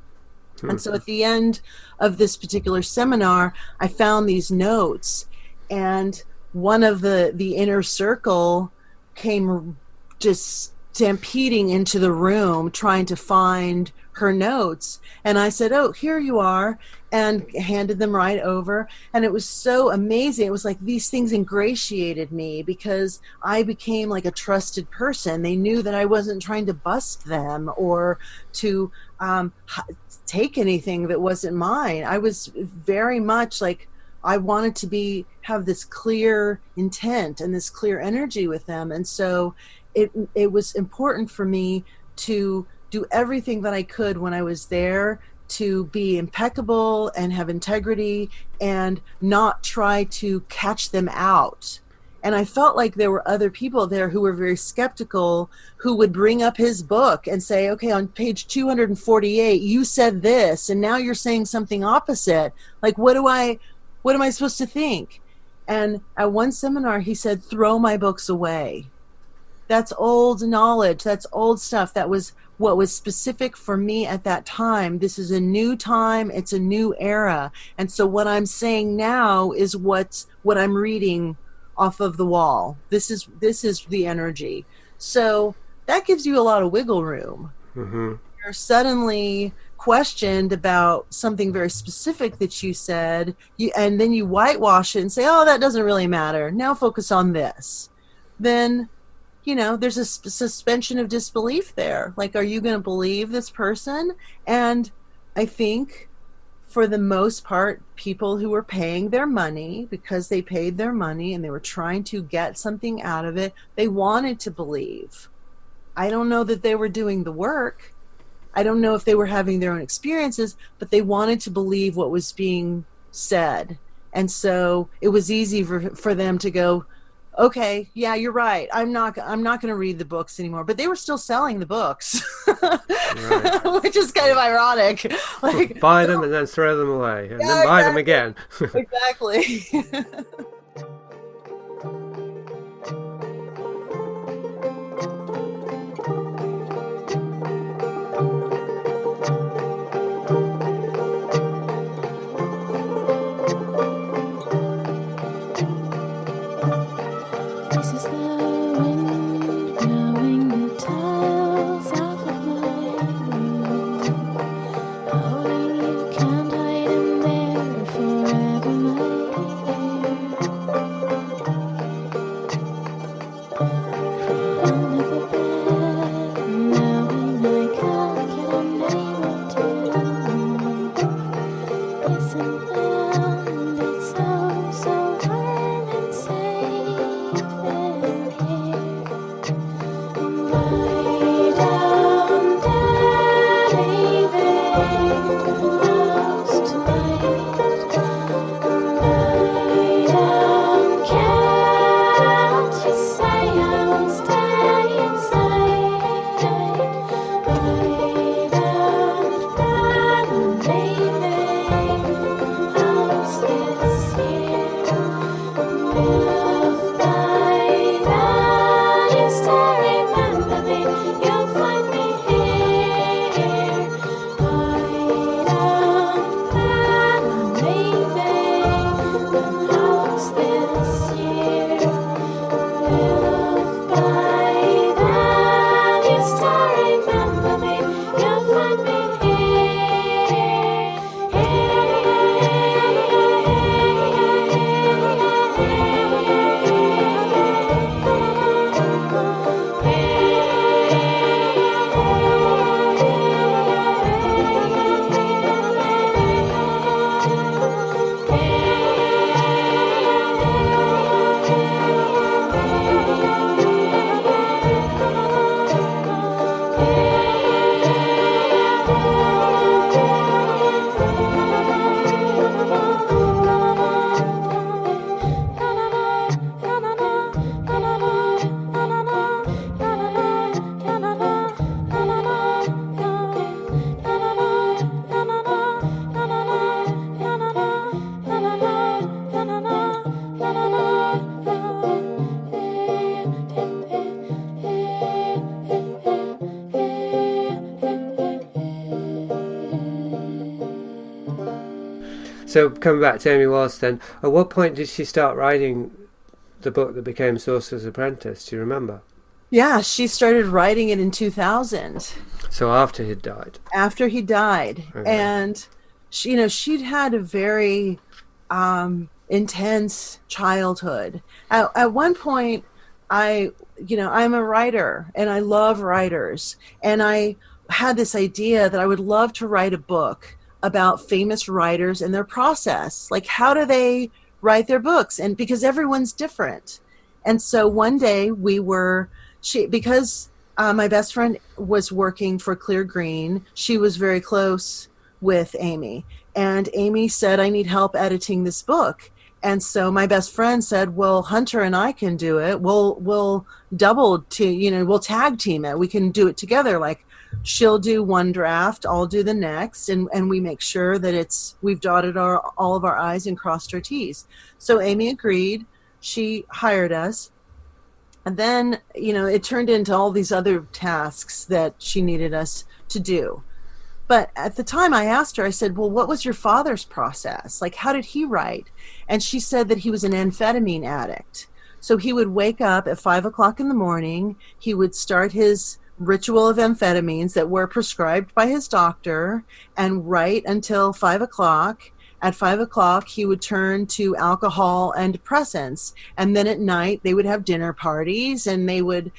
And so at the end of this particular seminar, I found these notes, and one of the inner circle came just stampeding into the room trying to find her notes. And I said, "Oh, here you are," and handed them right over. And it was so amazing. It was like these things ingratiated me because I became like a trusted person. They knew that I wasn't trying to bust them or to take anything that wasn't mine. I was very much like, I wanted to have this clear intent and this clear energy with them. And so it was important for me to do everything that I could when I was there to be impeccable and have integrity and not try to catch them out. And I felt like there were other people there who were very skeptical, who would bring up his book and say, "Okay, on page 248, you said this, and now you're saying something opposite. Like, what am I supposed to think?" And at one seminar, he said, "Throw my books away. That's old knowledge. That's old stuff. That was what was specific for me at that time. This is a new time. It's a new era. And so what I'm saying now is what I'm reading off of the wall. This is the energy." So that gives you a lot of wiggle room. Mm-hmm. You're suddenly questioned about something very specific that you said, and then you whitewash it and say, "Oh, that doesn't really matter. Now focus on this." Then, there's a suspension of disbelief there. Like, are you going to believe this person? And I think for the most part, people who were paying their money because they paid their money and they were trying to get something out of it, they wanted to believe. I don't know that they were doing the work. I don't know if they were having their own experiences, but they wanted to believe what was being said. And so it was easy for them to go, "Okay, yeah, you're right. I'm not going to read the books anymore." But they were still selling the books, right. Which is kind of ironic. Like, buy them and then throw them away, and then buy them again. Exactly. Holding you, can't hide in there forever, my dear. So coming back to Amy Wallace then, at what point did she start writing the book that became Sorcerer's Apprentice? Do you remember? Yeah, she started writing it in 2000. So after he'd died? After he died. Okay. And, she'd had a very intense childhood. At one point, I'm a writer and I love writers. And I had this idea that I would love to write a book about famous writers and their process. Like, how do they write their books? And because everyone's different. And so one day because my best friend was working for Cleargreen, she was very close with Amy. And Amy said, I need help editing this book. And so my best friend said, well, Hunter and I can do it. We'll we'll tag team it. We can do it together. Like, she'll do one draft, I'll do the next. And we make sure that we've dotted all of our I's and crossed our T's. So Amy agreed. She hired us. And then, it turned into all these other tasks that she needed us to do. But at the time I asked her, I said, well, what was your father's process? Like, how did he write? And she said that he was an amphetamine addict. So he would wake up at 5 o'clock in the morning. He would start his ritual of amphetamines that were prescribed by his doctor and write until 5 o'clock. At 5 o'clock, he would turn to alcohol and depressants. And then at night, they would have dinner parties and they would,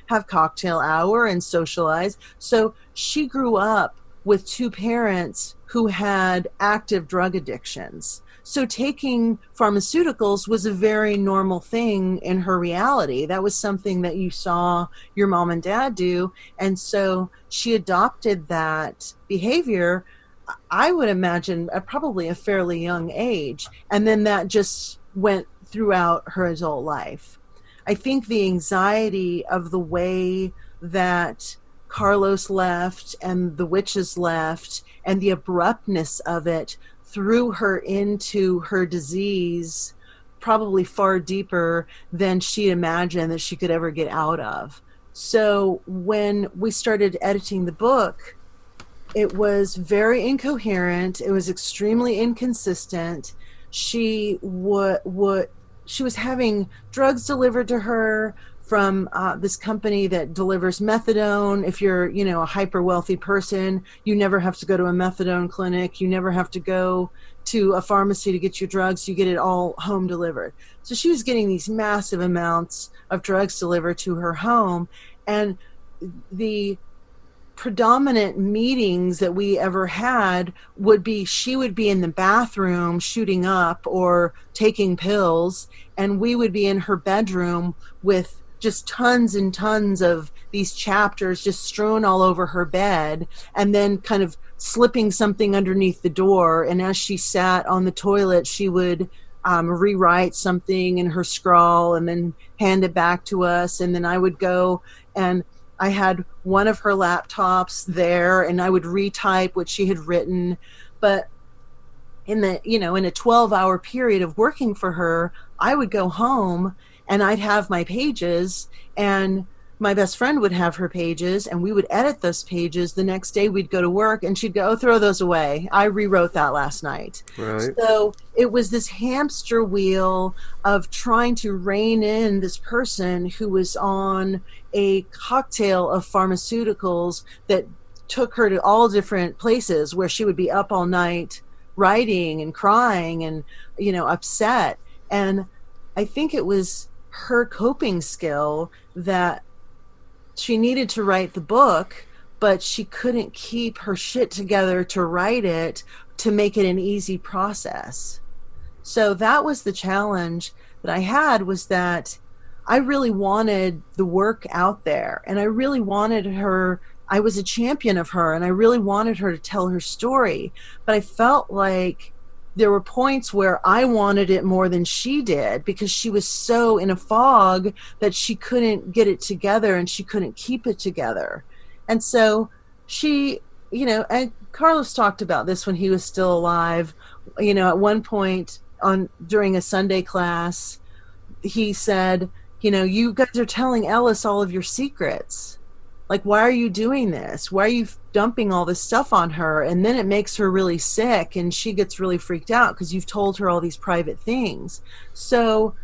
have cocktail hour and socialize. So she grew up with two parents who had active drug addictions. So taking pharmaceuticals was a very normal thing in her reality. That was something that you saw your mom and dad do. And so she adopted that behavior, I would imagine, at probably a fairly young age. And then that just went throughout her adult life. I think the anxiety of the way that Carlos left and the witches left and the abruptness of it threw her into her disease probably far deeper than she imagined that she could ever get out of. So when we started editing the book, it was very incoherent. It was extremely inconsistent. She was having drugs delivered to her from this company that delivers methadone. If you're, a hyper wealthy person, you never have to go to a methadone clinic. You never have to go to a pharmacy to get your drugs. You get it all home delivered. So she was getting these massive amounts of drugs delivered to her home. And the predominant meetings that we ever had would be she would be in the bathroom shooting up or taking pills, and we would be in her bedroom with just tons and tons of these chapters just strewn all over her bed, and then kind of slipping something underneath the door. And as she sat on the toilet, she would rewrite something in her scrawl and then hand it back to us. And then I would go, and I had one of her laptops there, and I would retype what she had written. But in a 12-hour period of working for her, I would go home and I'd have my pages, and my best friend would have her pages, and we would edit those pages. The next day we'd go to work and she'd go, throw those away. I rewrote that last night. Right. So it was this hamster wheel of trying to rein in this person who was on a cocktail of pharmaceuticals that took her to all different places where she would be up all night writing and crying and, upset. And I think it was her coping skill that she needed to write the book, but she couldn't keep her shit together to write it, to make it an easy process. So that was the challenge that I had, was that I really wanted the work out there, and I really wanted her. I was a champion of her, and I really wanted her to tell her story, but I felt like there were points where I wanted it more than she did, because she was so in a fog that she couldn't get it together and she couldn't keep it together. And so she, and Carlos talked about this when he was still alive. At one point during a Sunday class, he said, you guys are telling Ellis all of your secrets. like, why are you doing this? Why are you dumping all this stuff on her? And then it makes her really sick, and she gets really freaked out because you've told her all these private things. So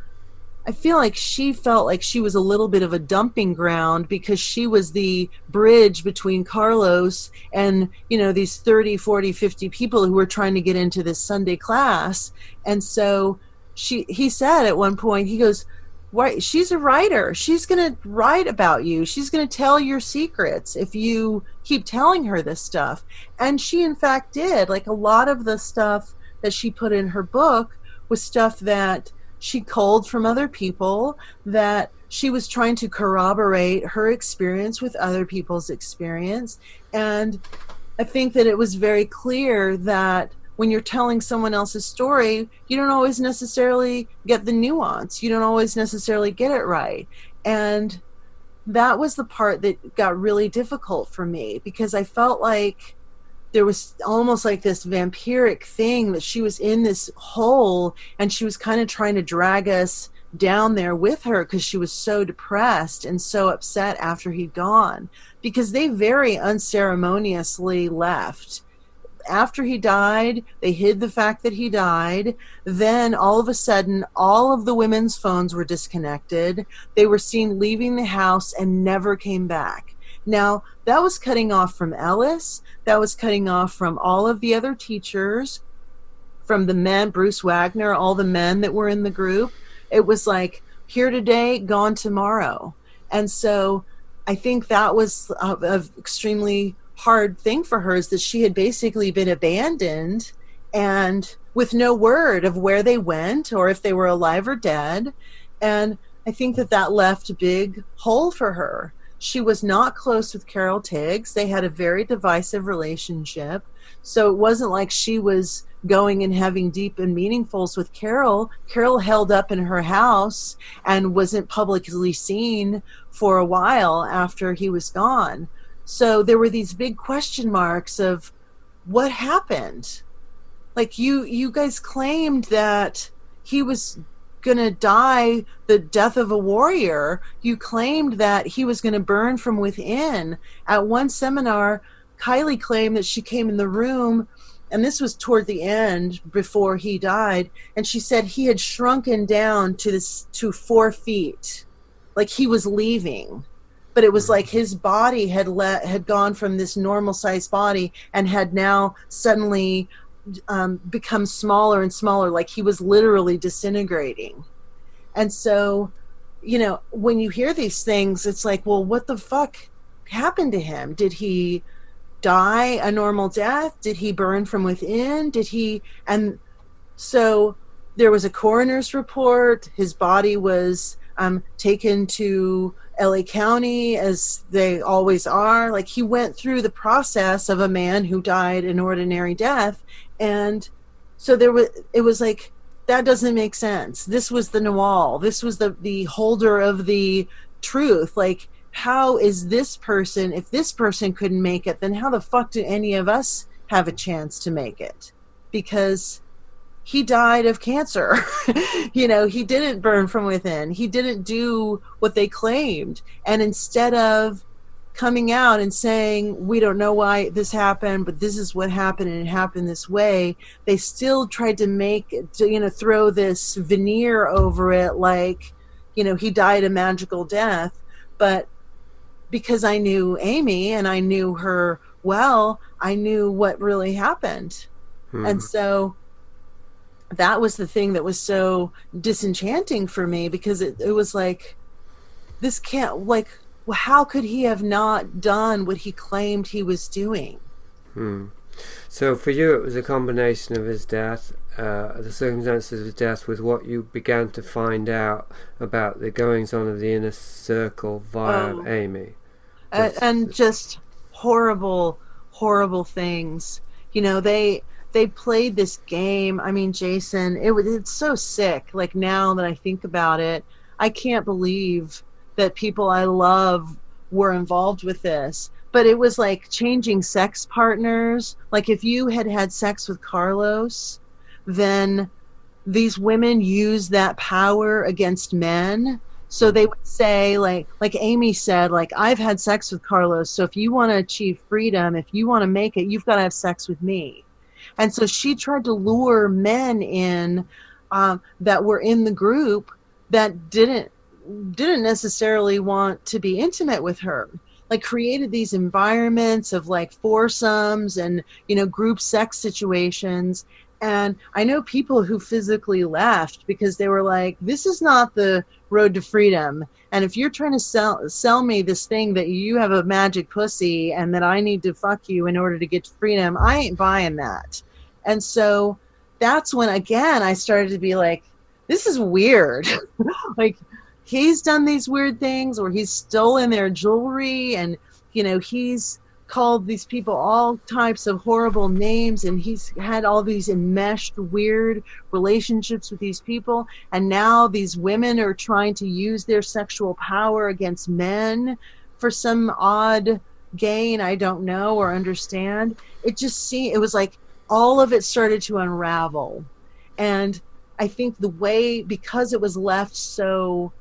I feel like she felt like she was a little bit of a dumping ground because she was the bridge between Carlos and, you know, these 30, 40, 50 people who were trying to get into this Sunday class. And so he said at one point, he goes, "Why? She's a writer. She's going to write about you. She's going to tell your secrets if you keep telling her this stuff." And she, in fact, did. Like, a lot of the stuff that she put in her book was stuff that she culled from other people, that she was trying to corroborate her experience with other people's experience. And I think that it was very clear that when you're telling someone else's story, you don't always necessarily get the nuance. You don't always necessarily get it right. And that was the part that got really difficult for me, because I felt like there was almost like this vampiric thing, that she was in this hole and she was kind of trying to drag us down there with her because she was so depressed and so upset after he'd gone, because they very unceremoniously left. After he died, they hid the fact that he died. Then all of a sudden, all of the women's phones were disconnected. They were seen leaving the house and never came back. Now, that was cutting off from Ellis. That was cutting off from all of the other teachers, from the men, Bruce Wagner, all the men that were in the group. It was like, here today, gone tomorrow. And so I think that was an extremely hard thing for her, is that she had basically been abandoned and with no word of where they went or if they were alive or dead. And I think that left a big hole for her. She was not close with Carol Tiggs. They had a very divisive relationship. So it wasn't like she was going and having deep and meaningfuls with Carol. Carol held up in her house and wasn't publicly seen for a while after he was gone. So there were these big question marks of what happened. Like, you guys claimed that he was going to die the death of a warrior. You claimed that he was going to burn from within. At one seminar, Kylie claimed that she came in the room, and this was toward the end before he died, and she said he had shrunken down to 4 feet, like he was leaving. But it was like his body had gone from this normal sized body and had now suddenly become smaller and smaller, like he was literally disintegrating. And so, you know, when you hear these things, it's like, well, what the fuck happened to him? Did he die a normal death? Did he burn from within? And so there was a coroner's report. His body was taken to LA County, as they always are. Like, he went through the process of a man who died an ordinary death. And so it was like, that doesn't make sense. This was the Nagual. This was the holder of the truth. Like, how is this person, if this person couldn't make it, then how the fuck do any of us have a chance to make it? Because he died of cancer. You know, he didn't burn from within. He didn't do what they claimed. And instead of coming out and saying, we don't know why this happened, but this is what happened and it happened this way, they still tried to throw this veneer over it, like, you know, he died a magical death. But because I knew Amy and I knew her well, I knew what really happened. And so that was the thing that was so disenchanting for me, because it was like, this can't, like, how could he have not done what he claimed he was doing? So for you, it was a combination of his death, the circumstances of his death, with what you began to find out about the goings-on of the inner circle via Amy. And just horrible, horrible things. You know, they played this game. I mean, Jason, it's so sick. Like, now that I think about it, I can't believe that people I love were involved with this. But it was like changing sex partners. Like, if you had sex with Carlos, then these women used that power against men So they would say, like Amy said, like, I've had sex with Carlos, so if you want to achieve freedom, if you want to make it, you've got to have sex with me. And so she tried to lure men in that were in the group that didn't necessarily want to be intimate with her. Like, created these environments of like foursomes and, you know, group sex situations. And I know people who physically left because they were like, this is not the road to freedom. And if you're trying to sell me this thing that you have a magic pussy and that I need to fuck you in order to get to freedom, I ain't buying that. And so that's when, again, I started to be like, this is weird. Like, he's done these weird things where he's stolen their jewelry, and, you know, he's called these people all types of horrible names, and he's had all these enmeshed weird relationships with these people, and now these women are trying to use their sexual power against men for some odd gain I don't know or understand. It was like all of it started to unravel. And I think the way, because it was left so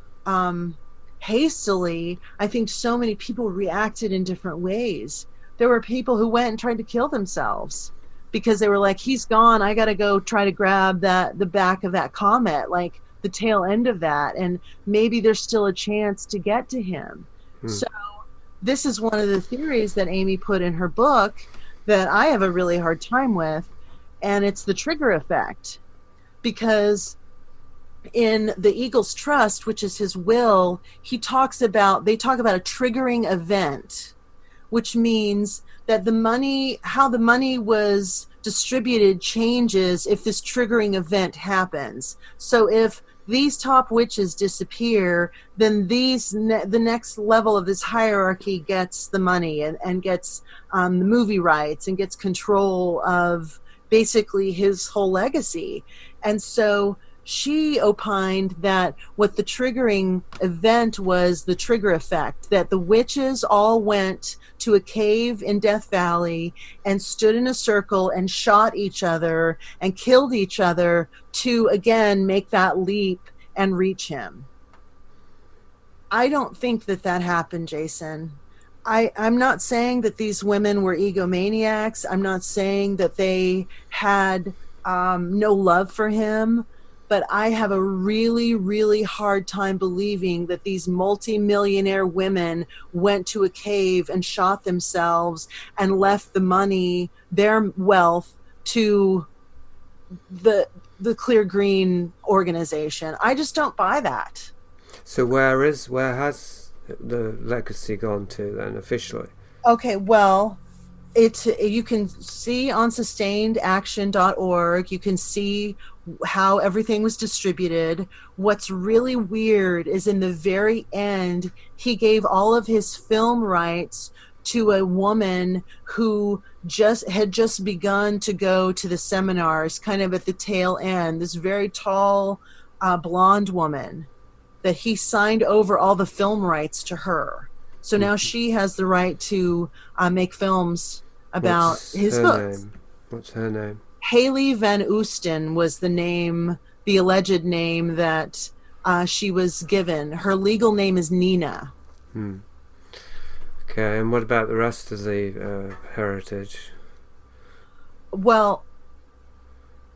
hastily, I think so many people reacted in different ways. There were people who went and tried to kill themselves because they were like, he's gone, I got to go try to grab the back of that comet, like the tail end of that, and maybe there's still a chance to get to him. So this is one of the theories that Amy put in her book that I have a really hard time with, and it's the trigger effect. Because in the Eagle's Trust, which is his will, they talk about a triggering event, which means that how the money was distributed changes if this triggering event happens. So if these top witches disappear, then the next level of this hierarchy gets the money and gets the movie rights and gets control of basically his whole legacy. And so she opined that what the triggering event was the trigger effect, that the witches all went to a cave in Death Valley and stood in a circle and shot each other and killed each other to, again, make that leap and reach him. I don't think that happened, Jason. I'm not saying that these women were egomaniacs. I'm not saying that they had no love for him. But I have a really, really hard time believing that these multi-millionaire women went to a cave and shot themselves and left the money, their wealth, to the Cleargreen organization. I just don't buy that. So where has the legacy gone to then officially? Okay, well, you can see on sustainedaction.org. You can see how everything was distributed. What's really weird is in the very end, he gave all of his film rights to a woman who had just begun to go to the seminars, kind of at the tail end, this very tall blonde woman, that he signed over all the film rights to her. So now she has the right to make films about his books. What's her name? Haley Van Oosten was the alleged name that she was given. Her legal name is Nina. Okay, and what about the rest of the heritage? Well,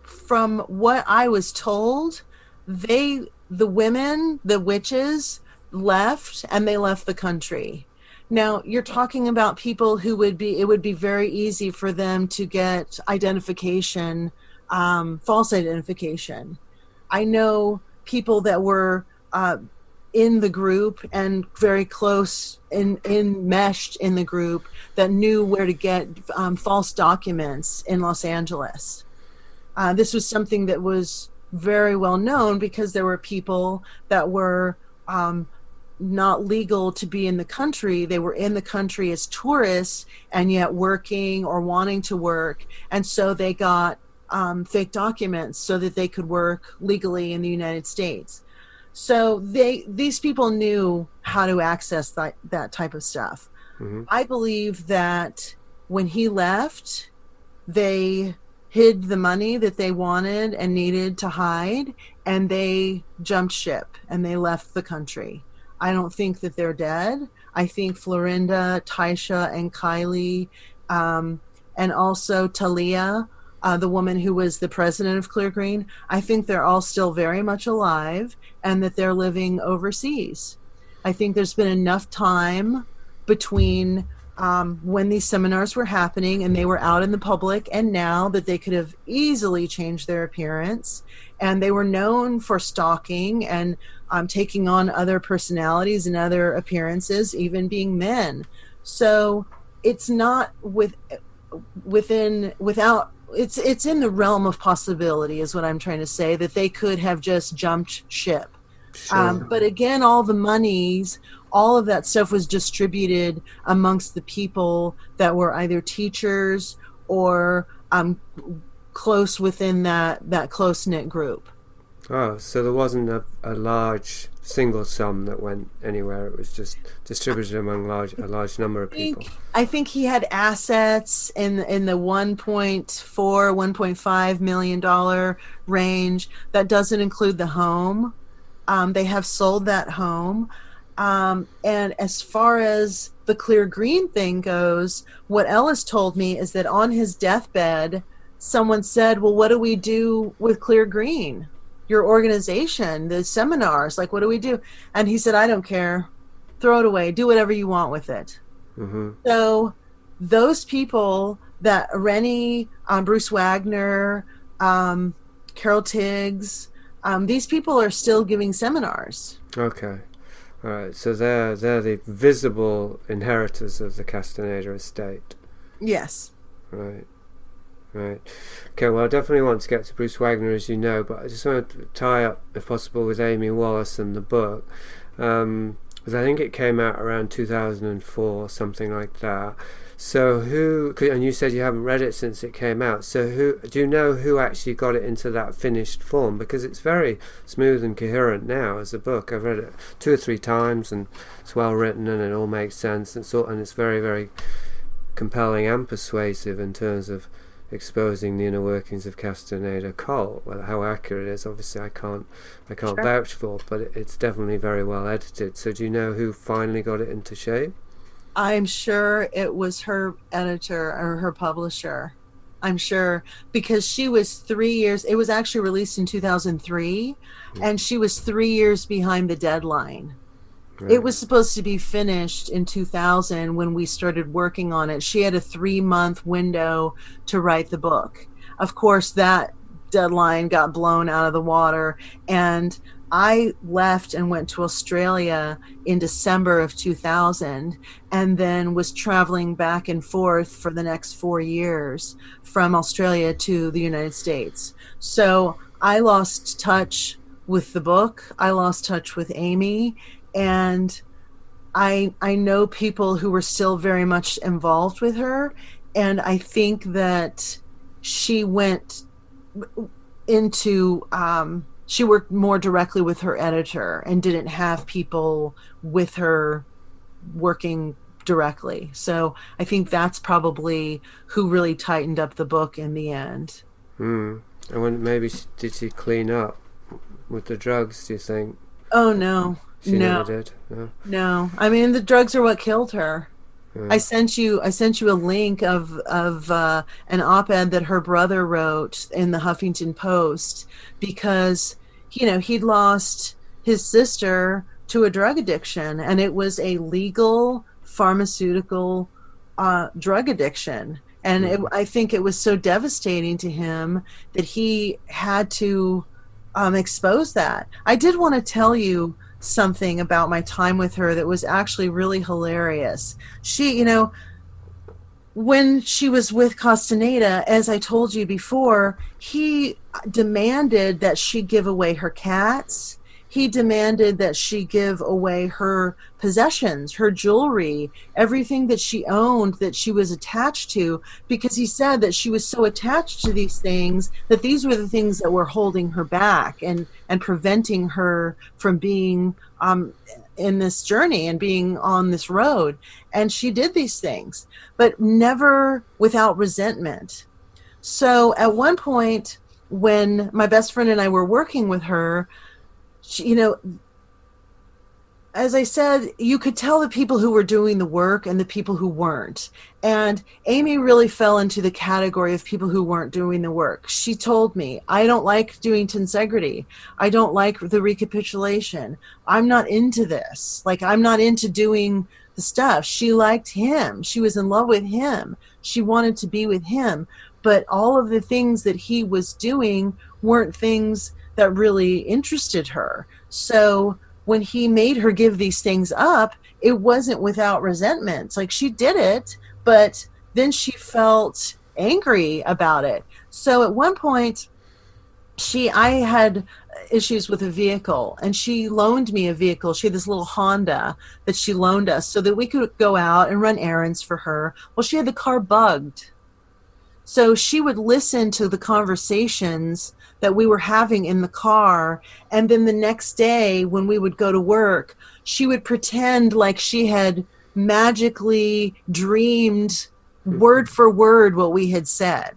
from what I was told, the women, the witches, left, and they left the country. Now, you're talking about people who it would be very easy for them to get identification, false identification. I know people that were in the group and very close, enmeshed in the group, that knew where to get false documents in Los Angeles. This was something that was very well known because there were people that were not legal to be in the country. They were in the country as tourists and yet working or wanting to work. And so they got fake documents so that they could work legally in the United States. So these people knew how to access that type of stuff. Mm-hmm. I believe that when he left, they hid the money that they wanted and needed to hide, and they jumped ship and they left the country. I don't think that they're dead. I think Florinda, Taisha, and Kylie, and also Talia, the woman who was the president of Cleargreen, I think they're all still very much alive and that they're living overseas. I think there's been enough time between when these seminars were happening and they were out in the public and now that they could have easily changed their appearance. And they were known for stalking and taking on other personalities and other appearances, even being men. So it's not it's in the realm of possibility, is what I'm trying to say, that they could have just jumped ship. Sure. But again, all the monies, all of that stuff was distributed amongst the people that were either teachers or close within that close-knit group. Oh, so there wasn't a large single sum that went anywhere. It was just distributed among a large number of people. I think he had assets in the $1.5 million range. That doesn't include the home. They have sold that home. And as far as the Cleargreen thing goes, what Ellis told me is that on his deathbed, someone said, well, what do we do with Cleargreen? Your organization, the seminars, like, what do we do? And he said, I don't care. Throw it away. Do whatever you want with it. Mm-hmm. So those people, that Rennie, Bruce Wagner, Carol Tiggs, these people are still giving seminars. Okay. All right. So they're the visible inheritors of the Castaneda estate. Yes. Right. Right. Okay, well, I definitely want to get to Bruce Wagner, as you know, but I just want to tie up, if possible, with Amy Wallace and the book, because I think it came out around 2004, something like that. So and you said you haven't read it since it came out, so do you know who actually got it into that finished form? Because it's very smooth and coherent now as a book. I've read it 2 or 3 times, and it's well written, and it all makes sense, and it's very, very compelling and persuasive in terms of exposing the inner workings of Castaneda cult. Well, how accurate it is, obviously, I can't Sure. vouch for, but it's definitely very well edited. So do you know who finally got it into shape? I'm sure it was her editor or her publisher. I'm sure, because she was 3 years, it was actually released in 2003, and she was 3 years behind the deadline. Right. It was supposed to be finished in 2000 when we started working on it. She had a 3-month window to write the book. Of course, that deadline got blown out of the water, and I left and went to Australia in December of 2000, and then was traveling back and forth for the next 4 years from Australia to the United States. So I lost touch with the book. I lost touch with Amy. And I know people who were still very much involved with her, and I think that she went into she worked more directly with her editor and didn't have people with her working directly. So I think that's probably who really tightened up the book in the end. And maybe did she clean up with the drugs, do you think? Oh, no. She No. never did. No. I mean, the drugs are what killed her. Yeah. I sent you a link of an op-ed that her brother wrote in the Huffington Post, because he'd lost his sister to a drug addiction, and it was a legal pharmaceutical drug addiction, and I think it was so devastating to him that he had to expose that. I did want to tell you something about my time with her that was actually really hilarious. She, when she was with Castaneda, as I told you before, he demanded that she give away her cats. He demanded that she give away her possessions, her jewelry, everything that she owned, that she was attached to, because he said that she was so attached to these things that these were the things that were holding her back and preventing her from being in this journey and being on this road. And she did these things, but never without resentment. So at one point, when my best friend and I were working with her, she, as I said, you could tell the people who were doing the work and the people who weren't. And Amy really fell into the category of people who weren't doing the work. She told me, I don't like doing tensegrity. I don't like the recapitulation. I'm not into this. Like, I'm not into doing the stuff. She liked him. She was in love with him. She wanted to be with him. But all of the things that he was doing weren't things that really interested her. So when he made her give these things up, it wasn't without resentment. Like, she did it, but then she felt angry about it. So at one point, I had issues with a vehicle, and she loaned me a vehicle. She had this little Honda that she loaned us so that we could go out and run errands for her. Well, she had the car bugged. So she would listen to the conversations that we were having in the car. And then the next day when we would go to work, she would pretend like she had magically dreamed word for word what we had said.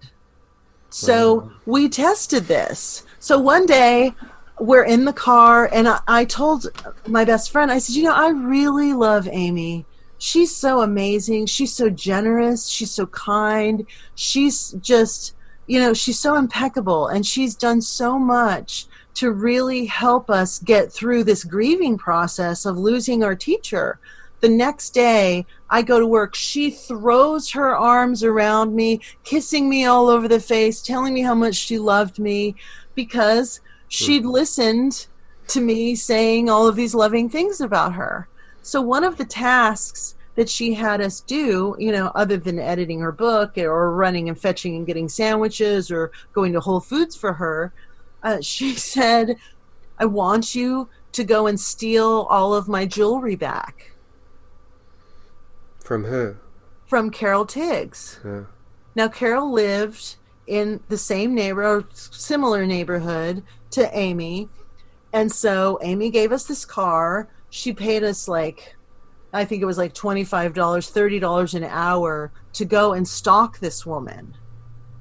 So we tested this. So one day we're in the car, and I told my best friend, I said, I really love Amy. She's so amazing. She's so generous. She's so kind. She's just, she's so impeccable, and she's done so much to really help us get through this grieving process of losing our teacher. The next day, I go to work. She throws her arms around me, kissing me all over the face, telling me how much she loved me, because she'd listened to me saying all of these loving things about her. So one of the tasks that she had us do, other than editing her book or running and fetching and getting sandwiches or going to Whole Foods for her, she said, I want you to go and steal all of my jewelry back. From who? From Carol Tiggs. Yeah. Now, Carol lived in the same neighborhood, or similar neighborhood to Amy. And so Amy gave us this car. She paid us I think it was $25, $30 an hour to go and stalk this woman.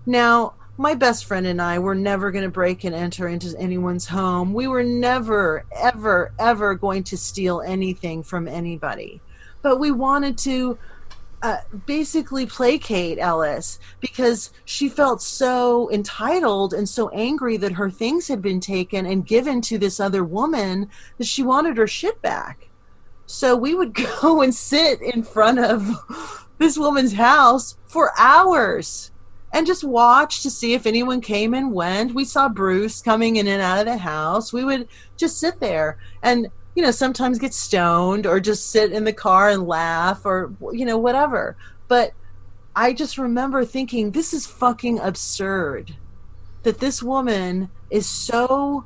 Now, my best friend and I were never going to break and enter into anyone's home. We were never, ever, ever going to steal anything from anybody. But we wanted to basically placate Ellis, because she felt so entitled and so angry that her things had been taken and given to this other woman that she wanted her shit back. So we would go and sit in front of this woman's house for hours and just watch to see if anyone came and went. We saw Bruce coming in and out of the house. We would just sit there and, sometimes get stoned or just sit in the car and laugh or, whatever. But I just remember thinking, this is fucking absurd that this woman is so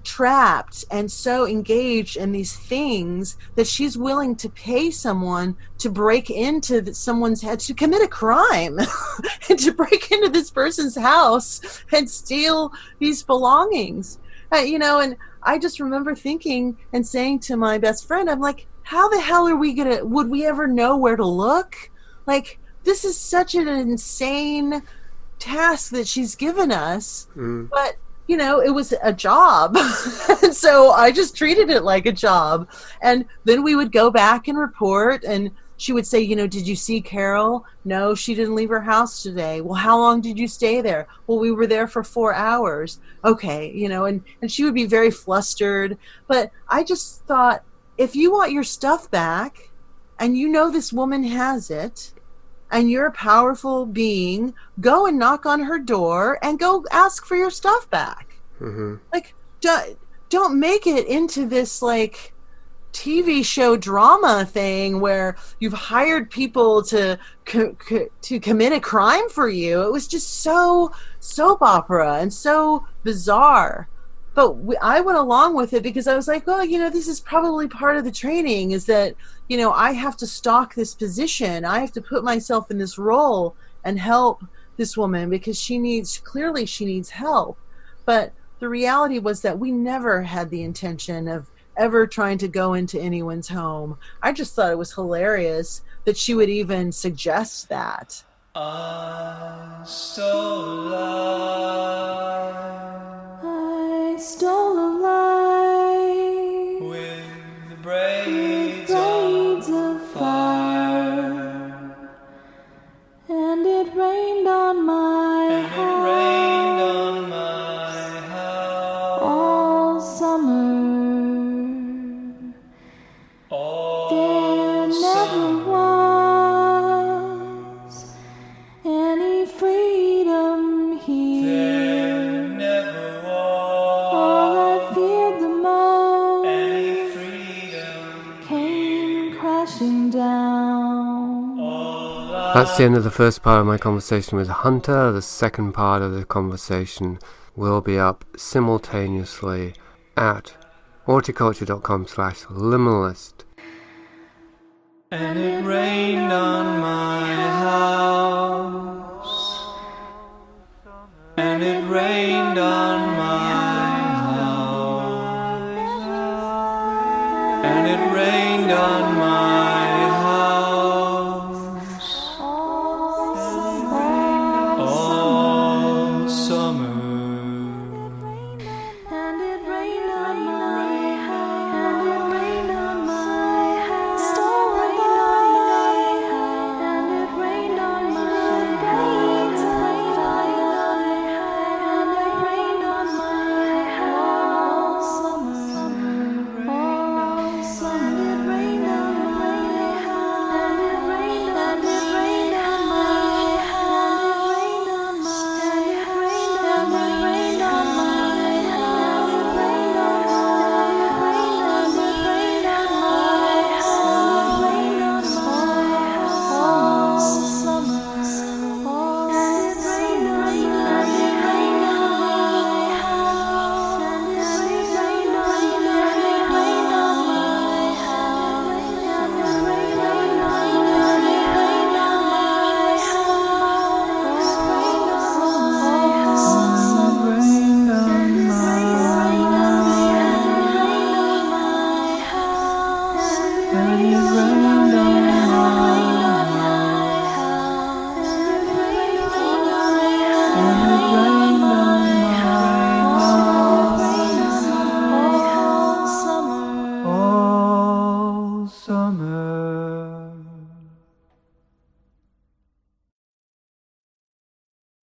trapped and so engaged in these things that she's willing to pay someone to break into someone's head, to commit a crime and to break into this person's house and steal these belongings. And I just remember thinking and saying to my best friend, I'm like, how the hell are we would we ever know where to look? Like, this is such an insane task that she's given us. But it was a job. And so I just treated it like a job. And then we would go back and report, and she would say, did you see Carol? No, she didn't leave her house today. Well, how long did you stay there? Well, we were there for 4 hours. Okay, and she would be very flustered. But I just thought, if you want your stuff back, and this woman has it, and you're a powerful being, go and knock on her door and go ask for your stuff back. Mm-hmm. Like, don't make it into this TV show drama thing where you've hired people to commit a crime for you. It was just so soap opera and so bizarre. But I went along with it because I was like, well, this is probably part of the training, is that, I have to stalk this position. I have to put myself in this role and help this woman because she needs help. But the reality was that we never had the intention of ever trying to go into anyone's home. I just thought it was hilarious that she would even suggest that. I stole a lie. I stole a lie With the braids of fire, and it rained on my house all summer. There never was any freedom here. All I feared the most came crashing down. That's the end of the first part of my conversation with Hunter. The second part of the conversation will be up simultaneously at horticulture.com/liminalist. And it rained on my house. And it rained on my house. And it rained on my